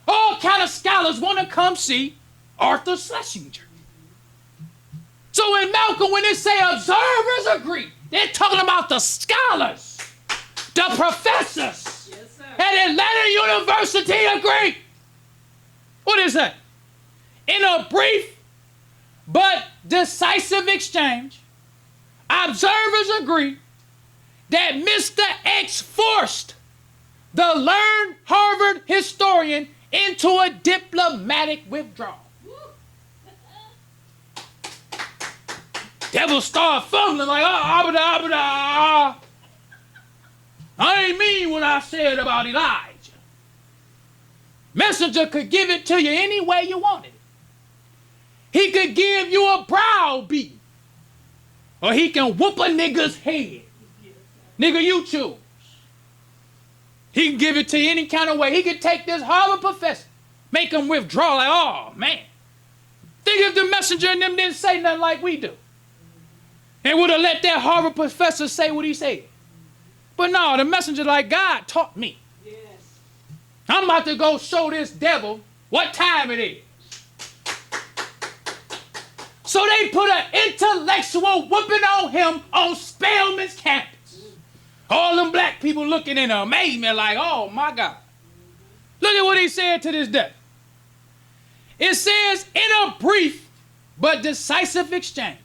all kind of scholars want to come see Arthur Schlesinger. So in Malcolm, when they say observers agree, they're talking about the scholars, the professors at Atlanta University agree. What is that? In a brief but decisive exchange, observers agree that Mr. X forced the learned Harvard historian into a diplomatic withdrawal. Devil start fumbling like, I ain't mean what I said about Elijah. Messenger could give it to you any way you wanted it. He could give you a browbeat, or he can whoop a nigga's head. Nigga, you choose. He can give it to you any kind of way. He could take this Harvard professor, make him withdraw like, oh, man. Think if the messenger and them didn't say nothing like we do, and would have let that Harvard professor say what he said. But no, the messenger like, God taught me. Yes. I'm about to go show this devil what time it is. So they put an intellectual whooping on him on Spelman's campus. All them black people looking in amazement like, oh my God. Look at what he said to this day. It says, in a brief but decisive exchange,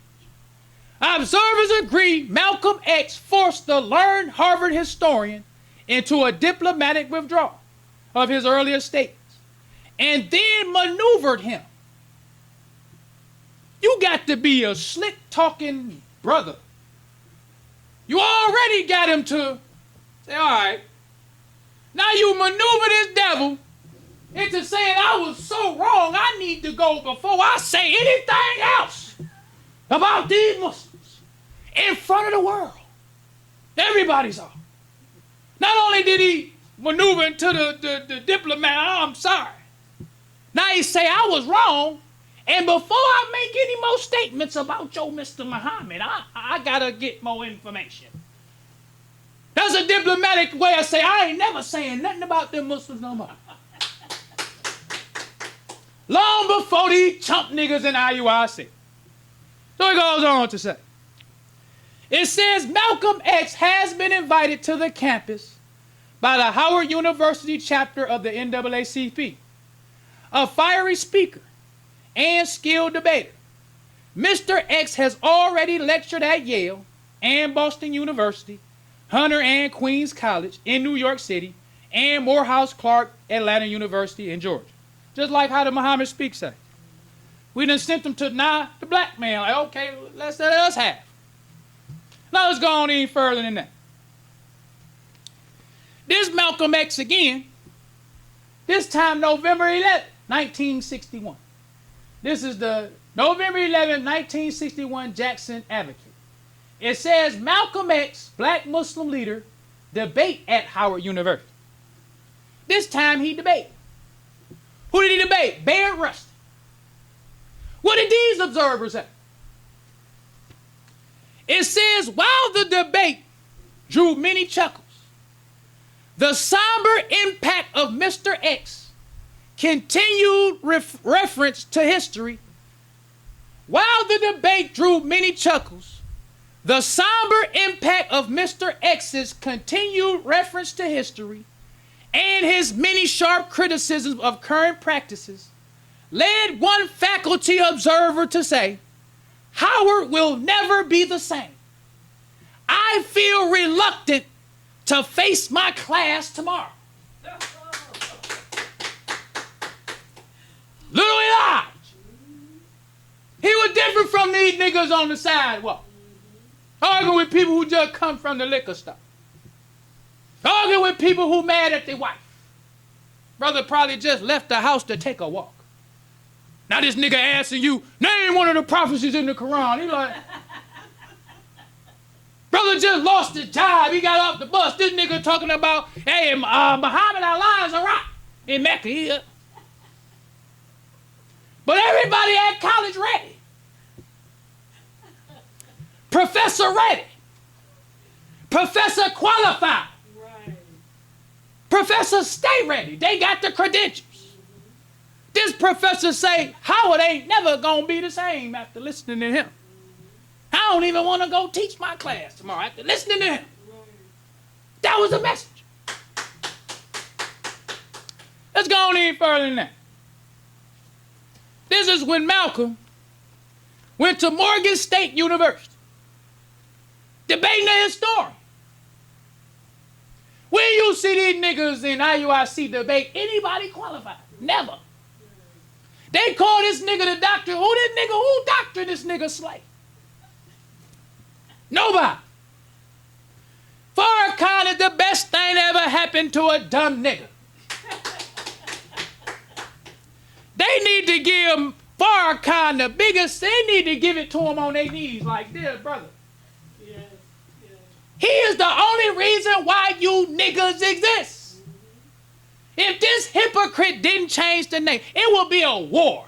observers agree Malcolm X forced the learned Harvard historian into a diplomatic withdrawal of his earlier statements and then maneuvered him. You got to be a slick-talking brother. You already got him to say, all right, now you maneuver this devil into saying I was so wrong, I need to go before I say anything else about these Muslims in front of the world. Everybody saw. Not only did he maneuver into the diplomat, oh, I'm sorry. Now he say I was wrong, and before I make any more statements about your Mr. Muhammad, I gotta get more information. That's a diplomatic way of saying I ain't never saying nothing about them Muslims no more. Long before these chump niggas in IUIC. So he goes on to say, it says Malcolm X has been invited to the campus by the Howard University chapter of the NAACP. A fiery speaker and skilled debater, Mr. X has already lectured at Yale and Boston University, Hunter and Queens College in New York City, and Morehouse Clark Atlanta University in Georgia. Just like how the Muhammad speaks say. We done sent them to the black man. Like, okay, let us have. Now let's go on any further than that. This Malcolm X again, this time November 11th, 1961. This is the November 11th, 1961 Jackson Advocate. It says Malcolm X, black Muslim leader, debate at Howard University. This time he debated. Who did he debate? Baird Rustin. What did these observers say? It says, while the debate drew many chuckles, the somber impact of Mr. X continued reference to history. While the debate drew many chuckles, the somber impact of Mr. X's continued reference to history and his many sharp criticisms of current practices led one faculty observer to say, Howard will never be the same. I feel reluctant to face my class tomorrow. Little Elijah. He was different from these niggas on the sidewalk. Arguing with people who just come from the liquor store. Arguing with people who mad at their wife. Brother probably just left the house to take a walk. Now this nigga asking you, name one of the prophecies in the Quran. He like, brother just lost his job. He got off the bus. This nigga talking about, hey, Muhammad Allah is a rock in Mecca. But everybody at college ready. Professor ready. Professor qualified. Right. Professor stay ready. They got the credentials. This professor say, Howard ain't never gonna be the same after listening to him. I don't even want to go teach my class tomorrow after listening to him. That was the message. Let's go on any further than that. This is when Malcolm went to Morgan State University, debating a historian. When you see these niggas in IUIC debate anybody qualified? Never. They call this nigga the doctor. Who doctored this nigga slave? Nobody. Farrakhan is the best thing that ever happened to a dumb nigga. They need to give Farrakhan the biggest, they need to give it to him on their knees like this, brother. Yes, yes. He is the only reason why you niggas exist. If this hypocrite didn't change the name, it will be a war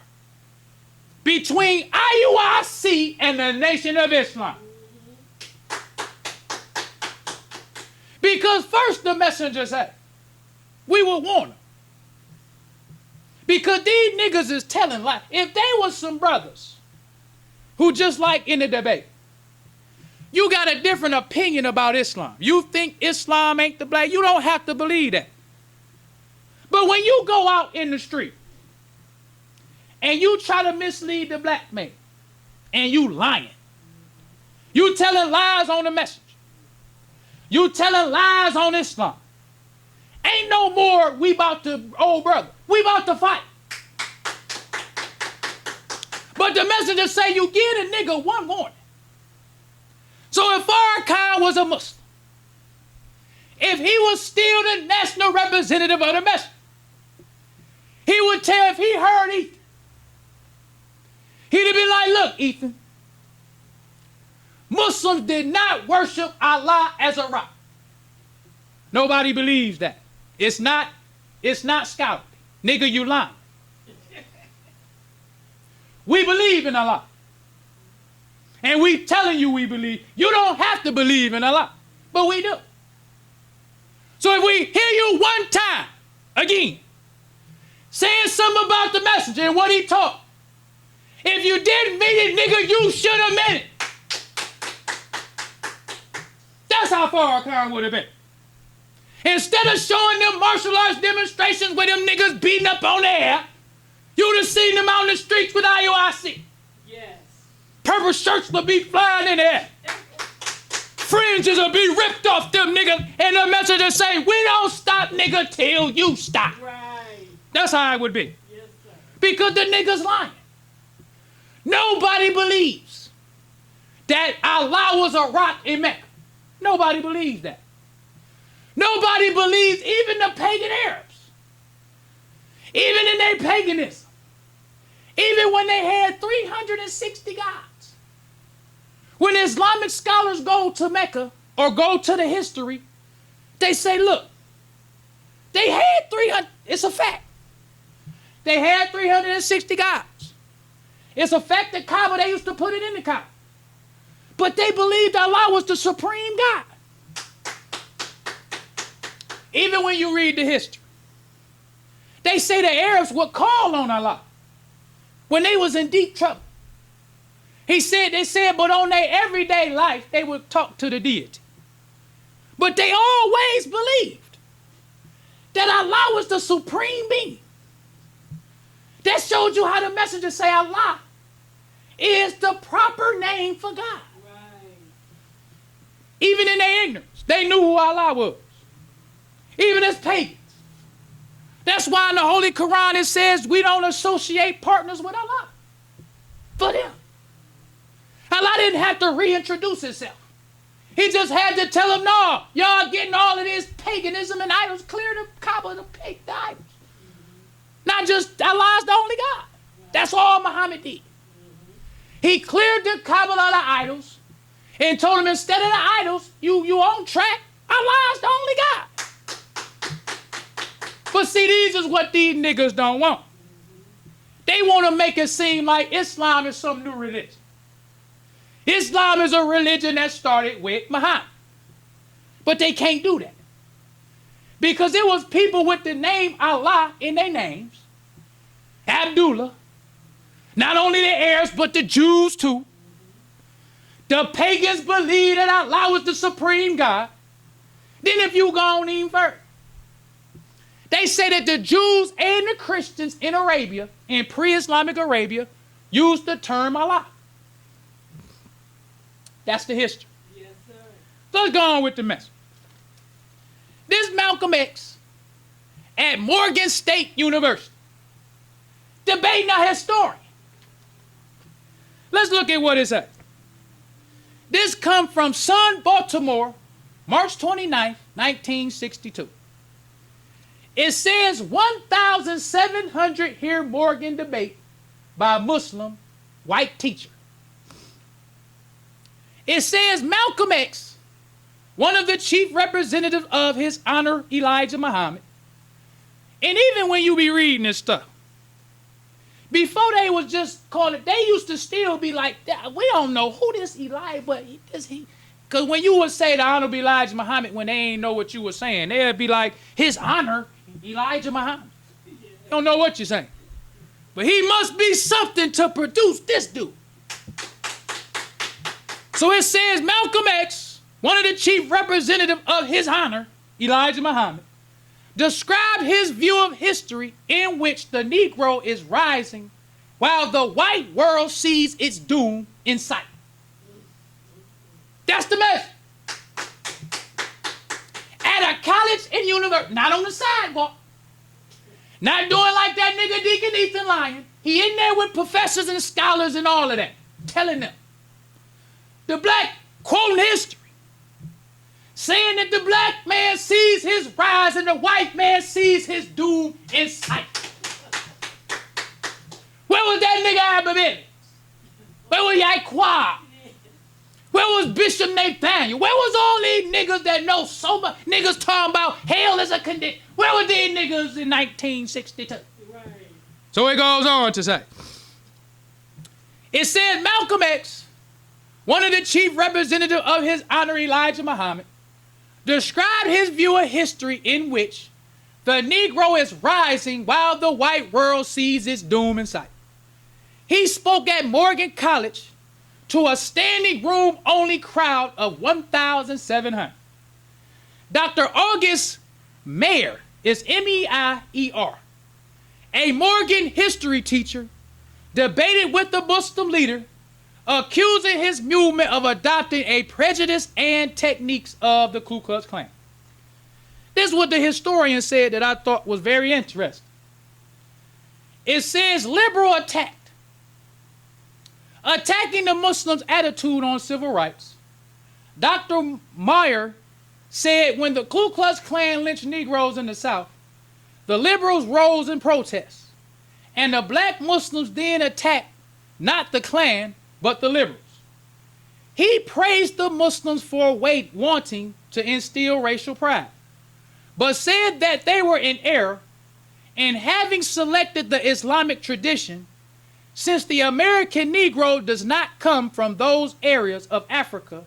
between IUIC and the Nation of Islam. Because first the messenger said, we will warn them. Because these niggas is telling lies. If they was some brothers who just like in the debate, you got a different opinion about Islam. You think Islam ain't the black, you don't have to believe that. But when you go out in the street and you try to mislead the black man and you lying, you telling lies on the message, you telling lies on Islam, ain't no more we about to, old brother, we about to fight. But the messenger say you give a nigga one warning. So if Farrakhan was a Muslim, if he was still the national representative of the message, he would tell if he heard Eythan, he'd be like, look, Eythan, Muslims did not worship Allah as a rock. Nobody believes that. It's not scholarly. Nigga, you lying. We believe in Allah. And we telling you we believe. You don't have to believe in Allah, but we do. So if we hear you one time, again, saying something about the messenger and what he taught, if you didn't mean it, nigga, you should have meant it. That's how Farrakhan would have been. Instead of showing them martial arts demonstrations with them niggas beating up on the air, you'd have seen them out in the streets with IUIC. Yes. Purple shirts would be flying in the air. Fringes will be ripped off them niggas, and the messenger say, we don't stop, nigga, till you stop. Right. That's how it would be. Yes, sir. Because the nigga's lying. Nobody believes that Allah was a rock in Mecca. Nobody believes that. Nobody believes, even the pagan Arabs, even in their paganism, even when they had 360 gods. When Islamic scholars go to Mecca or go to the history, they say, look, they had 300, it's a fact. They had 360 gods. It's a fact that Kaaba, they used to put it in the Kaaba. But they believed Allah was the supreme God. Even when you read the history, they say the Arabs would call on Allah when they was in deep trouble. They said, but on their everyday life, they would talk to the deity. But they always believed that Allah was the supreme being. That showed you how the messenger say Allah is the proper name for God. Right. Even in their ignorance, they knew who Allah was. Even as pagans. That's why in the Holy Quran it says we don't associate partners with Allah. For them. Allah didn't have to reintroduce himself. He just had to tell them, no, y'all getting all of this paganism and idols, clear the Kaaba, the idols. Not just Allah's the only God. That's all Muhammad did. He cleared the Kaaba of the idols and told them instead of the idols, you on track, Allah's the only God. But see, these is what these niggas don't want. They want to make it seem like Islam is some new religion. Islam is a religion that started with Muhammad. But they can't do that. Because it was people with the name Allah in their names. Abdullah. Not only the Arabs, but the Jews too. The pagans believed that Allah was the supreme God. Then if you go on even further, they say that the Jews and the Christians in Arabia, in pre-Islamic Arabia, used the term Allah. That's the history. Yes, sir. So let's go on with the message. This Malcolm X at Morgan State University debating a historian. Let's look at what it says. This comes from Sun, Baltimore, March 29th, 1962. It says 1,700 hear Morgan debate by a Muslim white teacher. It says Malcolm X, one of the chief representatives of His Honor Elijah Muhammad, and even when you be reading this stuff, before they was just call it, they used to still be like, we don't know who this Elijah, but he, because when you would say the Honorable Elijah Muhammad, when they ain't know what you were saying, they'd be like, His Honor Elijah Muhammad. You don't know what you're saying. But he must be something to produce this dude. So it says Malcolm X, one of the chief representatives of His Honor, Elijah Muhammad, described his view of history in which the Negro is rising while the white world sees its doom in sight. That's the message. At a college and university, not on the sidewalk, not doing like that nigga Deacon Eythan lying. He in there with professors and scholars and all of that, telling them the black quoting history, saying that the black man sees his rise and the white man sees his doom in sight. Where was that nigga Abba? Where was Yaquab? Where was Bishop Nathaniel? Where was all these niggas that know so much? Niggas talking about hell is a condition. Where were these niggas in 1962? Right. So it goes on to say, it says Malcolm X, one of the chief representatives of His Honor Elijah Muhammad, described his view of history in which the Negro is rising while the white world sees its doom in sight. He spoke at Morgan College to a standing room only crowd of 1,700. Dr. August Meyer is M-E-I-E-R, a Morgan history teacher, debated with the Muslim leader, accusing his movement of adopting a prejudice and techniques of the Ku Klux Klan. This is what the historian said that I thought was very interesting. It says liberal attacking the Muslims' attitude on civil rights. Dr. Meyer said when the Ku Klux Klan lynched Negroes in the South, the liberals rose in protest, and the black Muslims then attacked not the Klan, but the liberals. He praised the Muslims for wanting to instill racial pride, but said that they were in error in having selected the Islamic tradition, since the American Negro does not come from those areas of Africa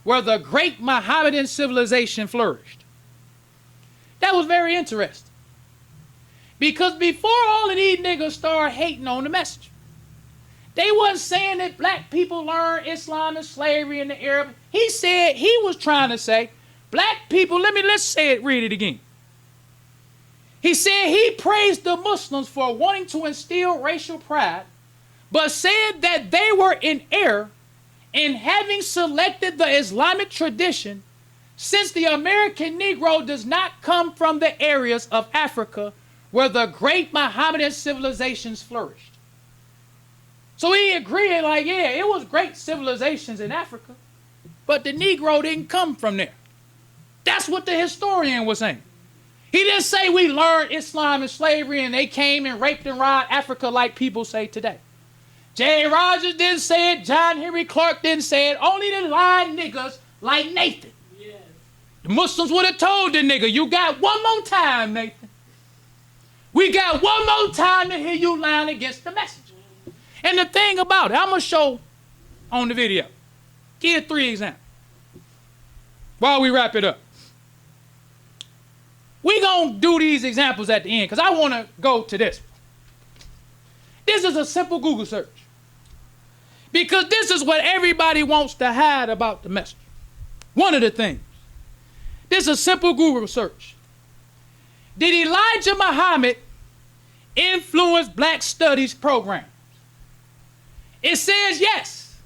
where the great Mohammedan civilization flourished. That was very interesting. Because before all of these niggas started hating on the message, they wasn't saying that black people learned Islam and slavery and the Arab. He said, he was trying to say, black people, let's say it, read it again. He said he praised the Muslims for wanting to instill racial pride, but said that they were in error in having selected the Islamic tradition, since the American Negro does not come from the areas of Africa where the great Mohammedan civilizations flourished. So he agreed, like, yeah, it was great civilizations in Africa, but the Negro didn't come from there. That's what the historian was saying. He didn't say we learned Islam and slavery and they came and raped and robbed Africa like people say today. J. Rogers didn't say it. John Henry Clark didn't say it. Only the lying niggas like Nathan. Yes. The Muslims would have told the nigga, you got one more time, Nathan. We got one more time to hear you lying against the messenger. And the thing about it, I'm going to show on the video. Give 3 examples while we wrap it up. We're going to do these examples at the end because I want to go to this. This is a simple Google search because this is what everybody wants to hide about the message. One of the things. This is a simple Google search. Did Elijah Muhammad influence black studies programs? It says yes.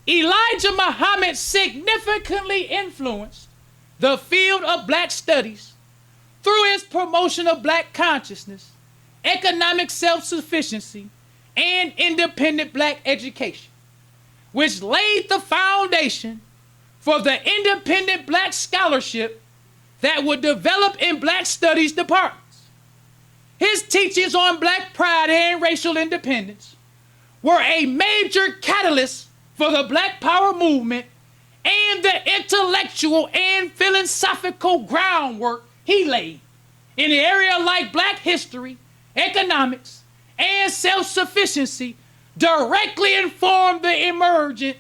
Elijah Muhammad significantly influenced the field of black studies through his promotion of black consciousness, economic self-sufficiency, and independent black education, which laid the foundation for the independent black scholarship that would develop in black studies departments. His teachings on black pride and racial independence were a major catalyst for the Black Power movement and the intellectual and philosophical groundwork he laid in the area like black history, economics, and self-sufficiency directly informed the emergent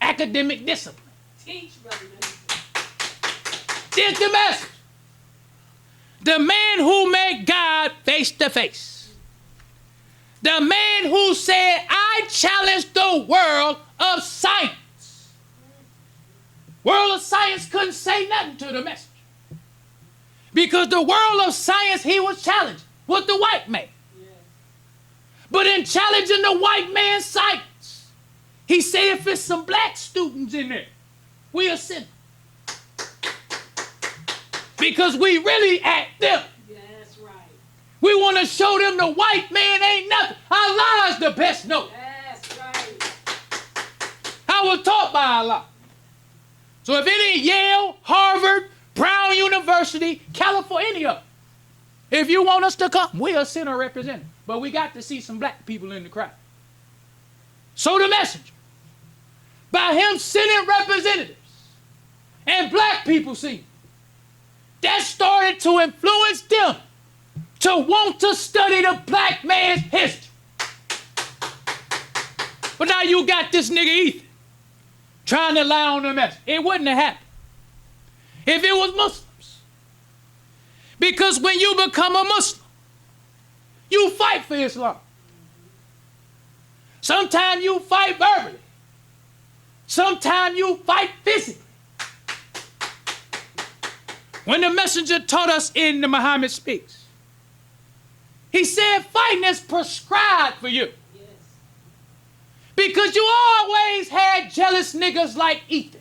academic discipline. Teach, brother. This the message. The man who met God face to face. The man who said, I challenge the world of science. World of science couldn't say nothing to the message. Because the world of science he was challenging was the white man. Yes. But in challenging the white man's science, he said if it's some black students in there, we are sinning. Because we really at them. That's right. We want to show them the white man ain't nothing. Allah is the best known. That's right. I was taught by Allah. So if any Yale, Harvard, Brown University, California, any of them, if you want us to come, we'll send a representative. But we got to see some black people in the crowd. So the messenger, by him sending representatives, and black people see, that started to influence them to want to study the black man's history. But now you got this nigga Eythan trying to lie on the message. It wouldn't have happened if it was Muslims. Because when you become a Muslim, you fight for Islam. Sometimes you fight verbally. Sometimes you fight physically. When the messenger taught us in the Muhammad Speaks, he said fighting is prescribed for you. Yes. Because you always had jealous niggas like Eythan.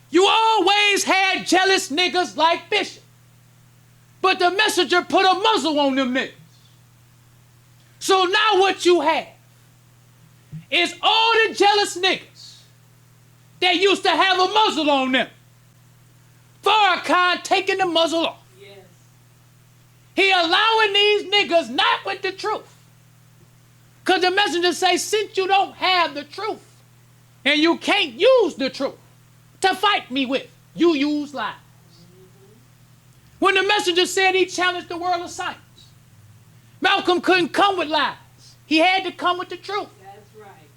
You always had jealous niggas like Bishop. But the messenger put a muzzle on them niggas. So now what you have is all the jealous niggas that used to have a muzzle on them. Farrakhan taking the muzzle off. Yes. He allowing these niggas not with the truth. Because the messenger say, since you don't have the truth and you can't use the truth to fight me with, you use lies. When the messenger said he challenged the world of science, Malcolm couldn't come with lies. He had to come with the truth. That's right.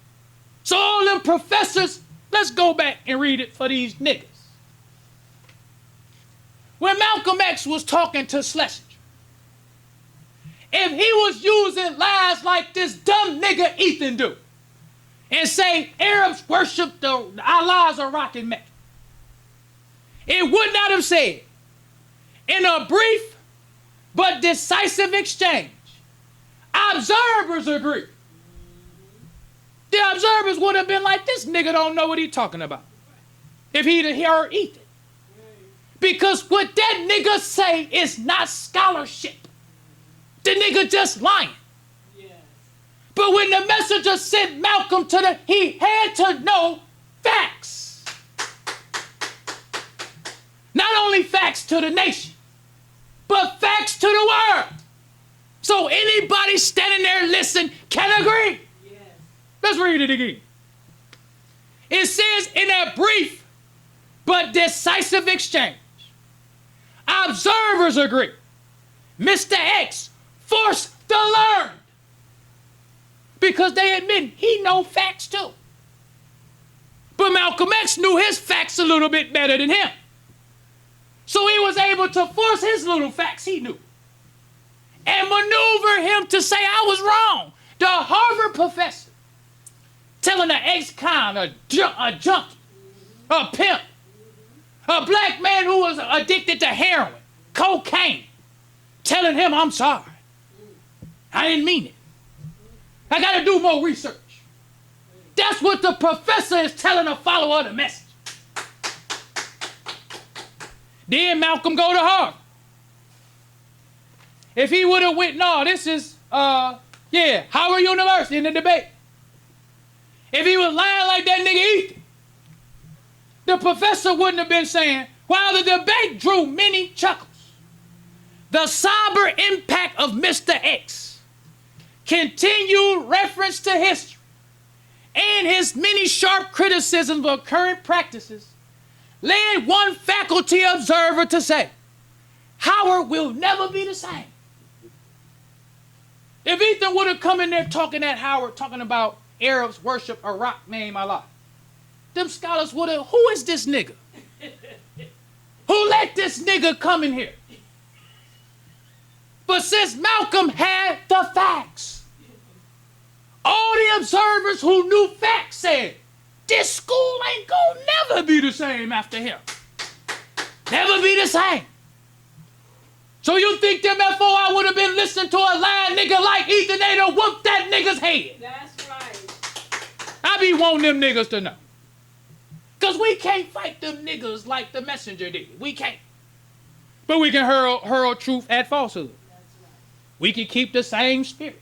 So all them professors, let's go back and read it for these niggas. When Malcolm X was talking to Schlesinger, if he was using lies like this dumb nigga Eythan do, and say Arabs worship the Allah's a rock and Mecca, it would not have said, in a brief but decisive exchange, observers agree. The observers would have been like, this nigga don't know what he talking about if he'd heard Eythan. Because what that nigga say is not scholarship. The nigga just lying. Yes. But when the messenger sent Malcolm to the, he had to know facts. Not only facts to the nation, but facts to the world. So anybody standing there listening can agree. Yes. Let's read it again. It says in a brief but decisive exchange, observers agree. Mr. X forced the learned. Because they admit he know facts too. But Malcolm X knew his facts a little bit better than him. So he was able to force his little facts he knew and maneuver him to say I was wrong. The Harvard professor telling an ex-con, a junkie, a pimp, a black man who was addicted to heroin, cocaine, telling him I'm sorry. I didn't mean it. I got to do more research. That's what the professor is telling a follower of the message. Then Malcolm go to Harvard. If he would have went, no, this is, Howard University in the debate. If he was lying like that nigga Eythan, the professor wouldn't have been saying, while the debate drew many chuckles, the somber impact of Mr. X, continued reference to history, and his many sharp criticisms of current practices led one faculty observer to say, Howard will never be the same. If Eythan would have come in there talking at Howard, talking about Arabs worship a rock named Allah, them scholars would have, who is this nigga? Who let this nigga come in here? But since Malcolm had the facts, all the observers who knew facts said, this school ain't gonna never be the same after him. Never be the same. So you think them FOI would have been listening to a lying nigga like Eythan, they'd have whooped that nigga's head. That's right. I be wanting them niggas to know. Because we can't fight them niggas like the messenger did. We can't. But we can hurl truth at falsehood. That's right. We can keep the same spirit.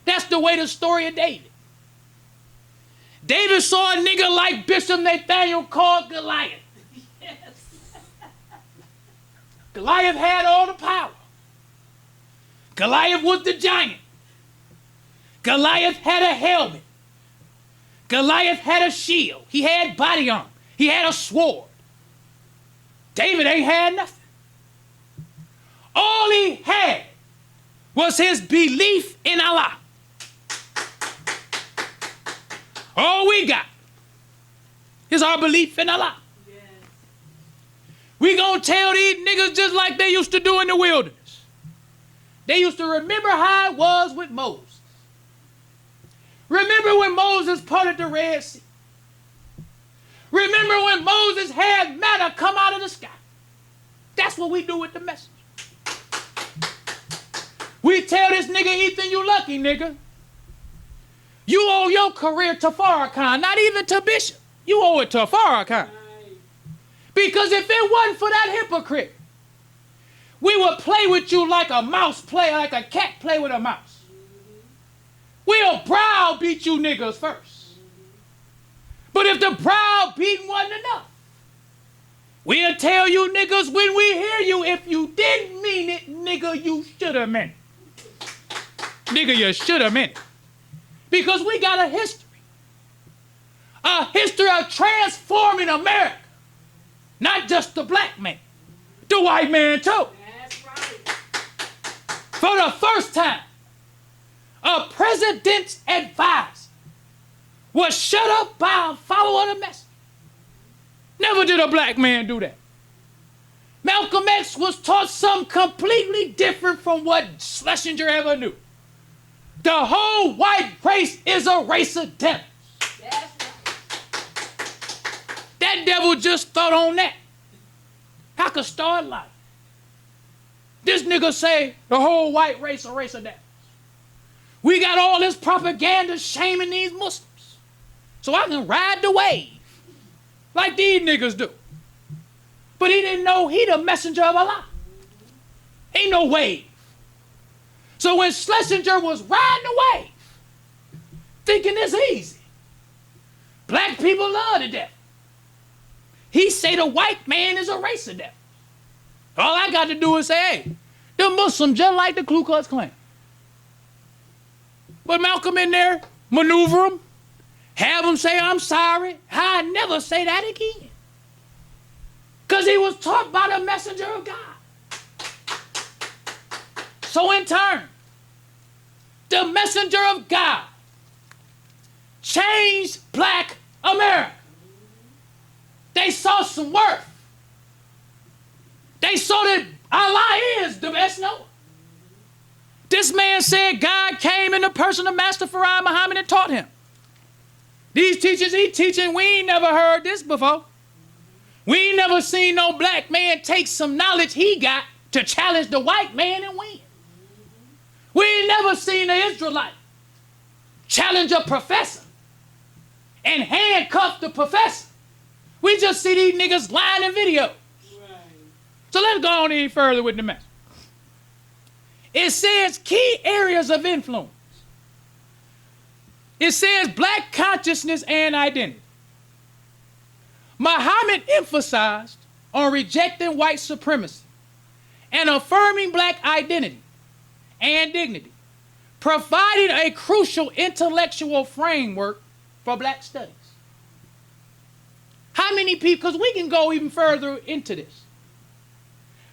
That's the way the story of David. David saw a nigga like Bishop Nathaniel called Goliath. Yes. Goliath had all the power. Goliath was the giant. Goliath had a helmet. Goliath had a shield. He had body armor. He had a sword. David ain't had nothing. All he had was his belief in Allah. All we got is our belief in Allah. Yes. We gonna tell these niggas just like they used to do in the wilderness. They used to remember how it was with Moses. Remember when Moses parted the Red Sea. Remember when Moses had manna come out of the sky. That's what we do with the message. We tell this nigga Eythan, you lucky nigga. You owe your career to Farrakhan, not even to Bishop. You owe it to Farrakhan. Right. Because if it wasn't for that hypocrite, we would play with you like a mouse play, like a cat play with a mouse. We'll browbeat you niggas first. But if the browbeating wasn't enough, we'll tell you niggas when we hear you, if you didn't mean it, nigga, you should have meant it. Nigga, you should have meant it. Because we got a history. A history of transforming America. Not just the black man. The white man too. That's right. For the first time, a president's advisor was shut up by a follower of the message. Never did a black man do that. Malcolm X was taught something completely different from what Schlesinger ever knew. The whole white race is a race of devils. That's right. That devil just thought on that. I could start life. This nigga say the whole white race a race of devils. We got all this propaganda shaming these Muslims. So I can ride the wave like these niggas do. But he didn't know he the messenger of Allah. Ain't no wave. So when Schlesinger was riding the wave, thinking it's easy, black people love the devil. He say the white man is a race of devils. All I got to do is say, hey, the Muslims just like the Ku Klux Klan. But Malcolm in there, maneuver him, have him say, I'm sorry. I never say that again. Because he was taught by the messenger of God. So in turn, the messenger of God changed black America. They saw some worth. They saw that Allah is the best knower. This man said God came in the person of Master Farad Muhammad and taught him. These teachers he teaching, we ain't never heard this before. We ain't never seen no black man take some knowledge he got to challenge the white man and win. We ain't never seen an Israelite challenge a professor and handcuff the professor. We just see these niggas lying in video. Right. So let's go on any further with the message. It says key areas of influence. It says black consciousness and identity. Muhammad emphasized on rejecting white supremacy and affirming black identity and dignity, providing a crucial intellectual framework for black studies. How many people, because we can go even further into this.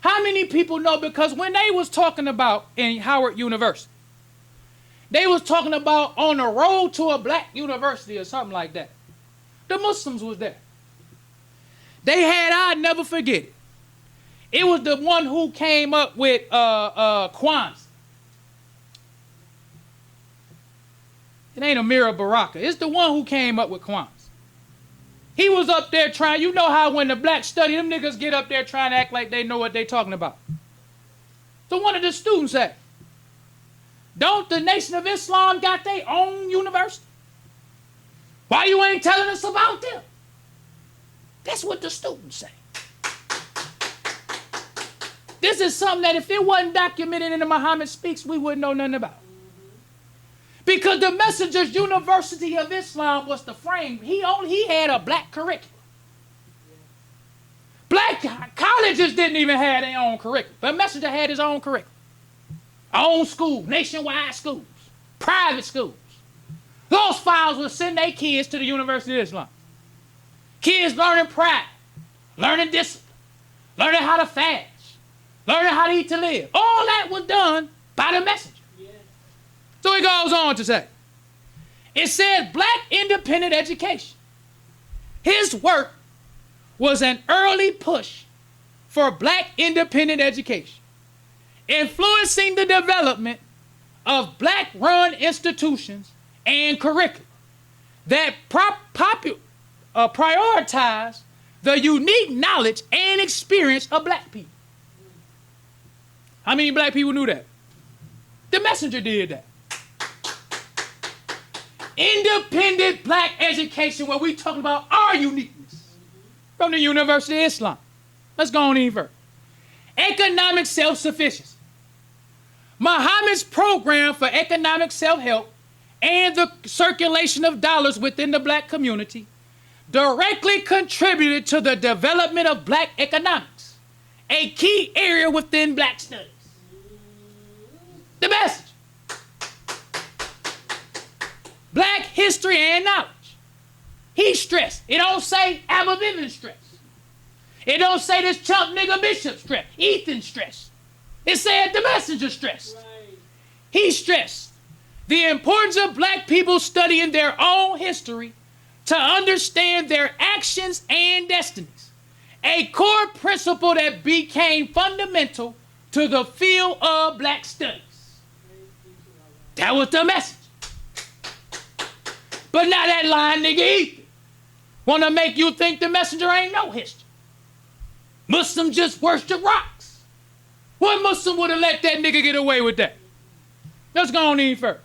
How many people know, because when they was talking about in Howard University, they was talking about on the road to a black university or something like that. The Muslims was there. They had, I'd never forget it. It was the one who came up with Kwanzaa. It ain't Amira Baraka. It's the one who came up with Kwanzaa. He was up there trying, you know how when the blacks study, them niggas get up there trying to act like they know what they talking about. So one of the students said, don't the Nation of Islam got their own university? Why you ain't telling us about them? That's what the students say. This is something that if it wasn't documented in the Muhammad Speaks, we wouldn't know nothing about. Because the Messenger's University of Islam was the frame. He had a black curriculum. Black colleges didn't even have their own curriculum. But Messenger had his own curriculum. Own school, nationwide schools, private schools. Those fathers would send their kids to the University of Islam. Kids learning pride, learning discipline, learning how to fast, learning how to eat to live. All that was done by the Messenger. So he goes on to say, it says black independent education. His work was an early push for black independent education, influencing the development of black-run institutions and curricula that prioritize the unique knowledge and experience of black people. How many black people knew that? The Messenger did that. Independent black education, where we talking about our uniqueness from the University of Islam. Let's go on even further. Economic self-sufficiency. Muhammad's program for economic self-help and the circulation of dollars within the black community directly contributed to the development of black economics, a key area within black studies. The message. Black history and knowledge. He stressed. It don't say Abba Bivens stress. It don't say this chump nigga Bishop stress. Eythan stress. It said the Messenger stress. Right. He stressed the importance of black people studying their own history to understand their actions and destinies, a core principle that became fundamental to the field of black studies. That was the message. But now that lying nigga Eythan want to make you think the Messenger ain't no history. Muslims just worship rocks. What Muslim would have let that nigga get away with that? Let's go on even further.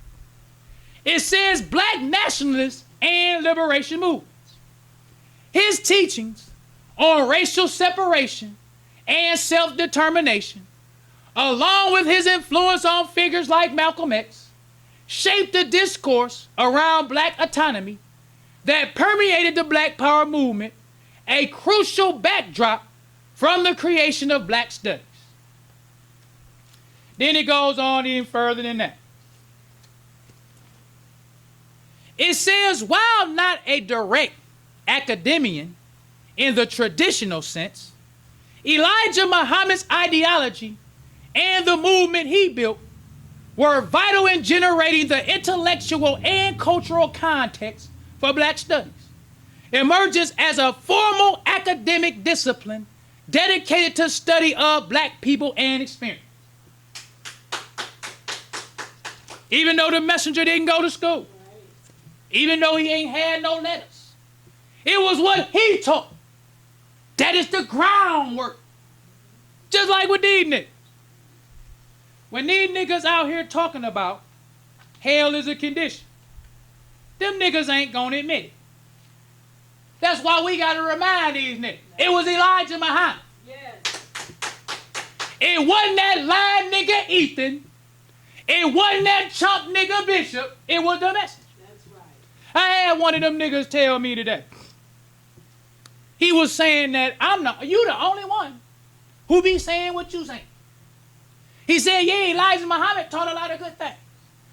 It says black nationalists and liberation movements. His teachings on racial separation and self-determination, along with his influence on figures like Malcolm X, shaped the discourse around black autonomy that permeated the Black Power movement, a crucial backdrop from the creation of black studies. Then it goes on even further than that. It says, while not a direct academician in the traditional sense, Elijah Muhammad's ideology and the movement he built were vital in generating the intellectual and cultural context for black studies. emerges as a formal academic discipline dedicated to study of black people and experience. Even though the messenger didn't go to school, even though he ain't had no letters, it was what he taught. That is the groundwork. Just like with these niggas. When these niggas out here talking about hell is a condition, them niggas ain't gonna admit it. That's why we gotta remind these niggas. It was Elijah Muhammad. Yes. It wasn't that lying nigga Eythan. It wasn't that chump nigga Bishop. It was the message. That's right. I had one of them niggas tell me today. He was saying that you the only one who be saying what you saying. He said, yeah, Elijah Muhammad taught a lot of good things.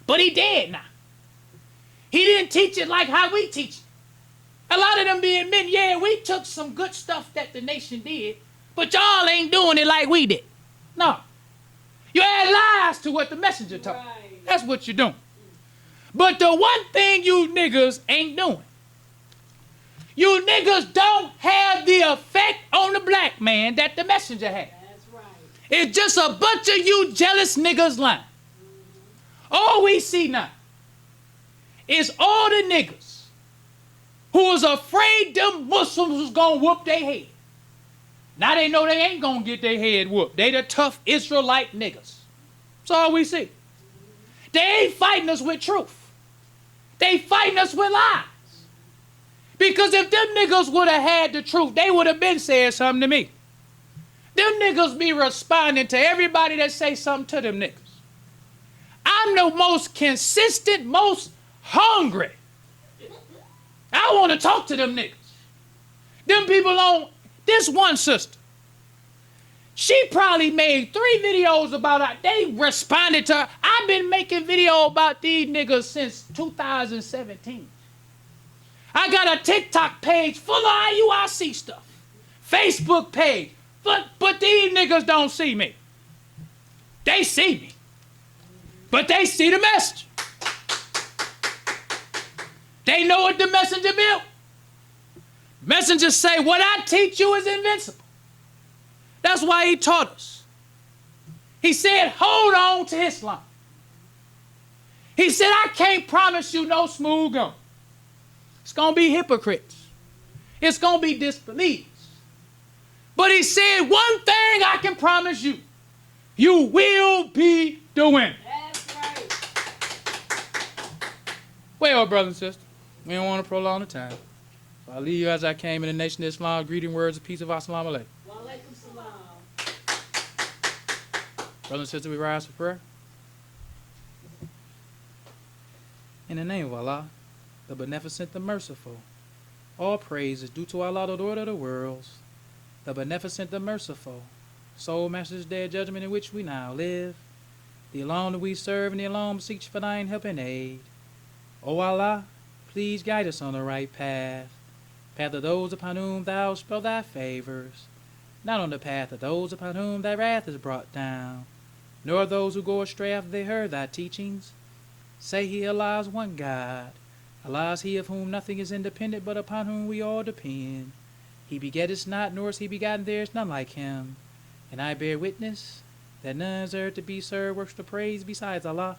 But he dead now. He didn't teach it like how we teach it. A lot of them be admitting, yeah, we took some good stuff that the nation did, but y'all ain't doing it like we did. No. You add lies to what the messenger taught. Right. That's what you're doing. But the one thing you niggas ain't doing, you niggas don't have the effect on the black man that the messenger had. That's right. It's just a bunch of you jealous niggas lying. All we see now is all the niggas who was afraid them Muslims was gonna whoop their head. Now they know they ain't gonna get their head whooped. They the tough Israelite niggas. That's all we see. They ain't fighting us with truth. They fighting us with lies. Because if them niggas would have had the truth, they would have been saying something to me. Them niggas be responding to everybody that say something to them niggas. I'm the most consistent, most hungry. I want to talk to them niggas. Them people on this one sister. She probably made 3 videos about her. They responded to her. I've been making video about these niggas since 2017. I got a TikTok page full of IUIC stuff. Facebook page. But these niggas don't see me. They see me. But they see the message. They know what the messenger built. Messengers say, what I teach you is invincible. That's why he taught us. He said, hold on to Islam. He said, I can't promise you no smooth going. It's going to be hypocrites. It's going to be disbelievers. But he said, one thing I can promise you. You will be the winner. That's right. Well, brothers and sisters, we don't want to prolong the time. So I leave you as I came in the nation of Islam, greeting words of peace of Assalamu alaikum. Wa alaikum salam. Brothers and sisters, we rise for prayer. In the name of Allah, the beneficent, the merciful, all praise is due to Allah, the Lord of the worlds, the beneficent, the merciful, sole master's day of judgment in which we now live, the alone that we serve and the alone beseech for thine help and aid. O Allah, please guide us on the right path, path of those upon whom thou spell thy favors, not on the path of those upon whom thy wrath is brought down, nor those who go astray after they heard thy teachings. Say he, Allah is one God. Allah is he of whom nothing is independent, but upon whom we all depend. He begetteth not, nor is he begotten, there is none like him. And I bear witness that none is there to be served works to praise besides Allah,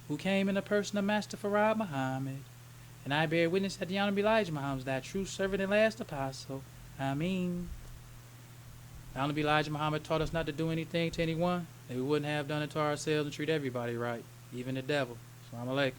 who came in the person of Master Farad Muhammad. And I bear witness that the Honorable Elijah Muhammad is that true servant and last apostle. Ameen. The Honorable Elijah Muhammad taught us not to do anything to anyone that we wouldn't have done it to ourselves and treat everybody right, even the devil. Assalamu alaikum.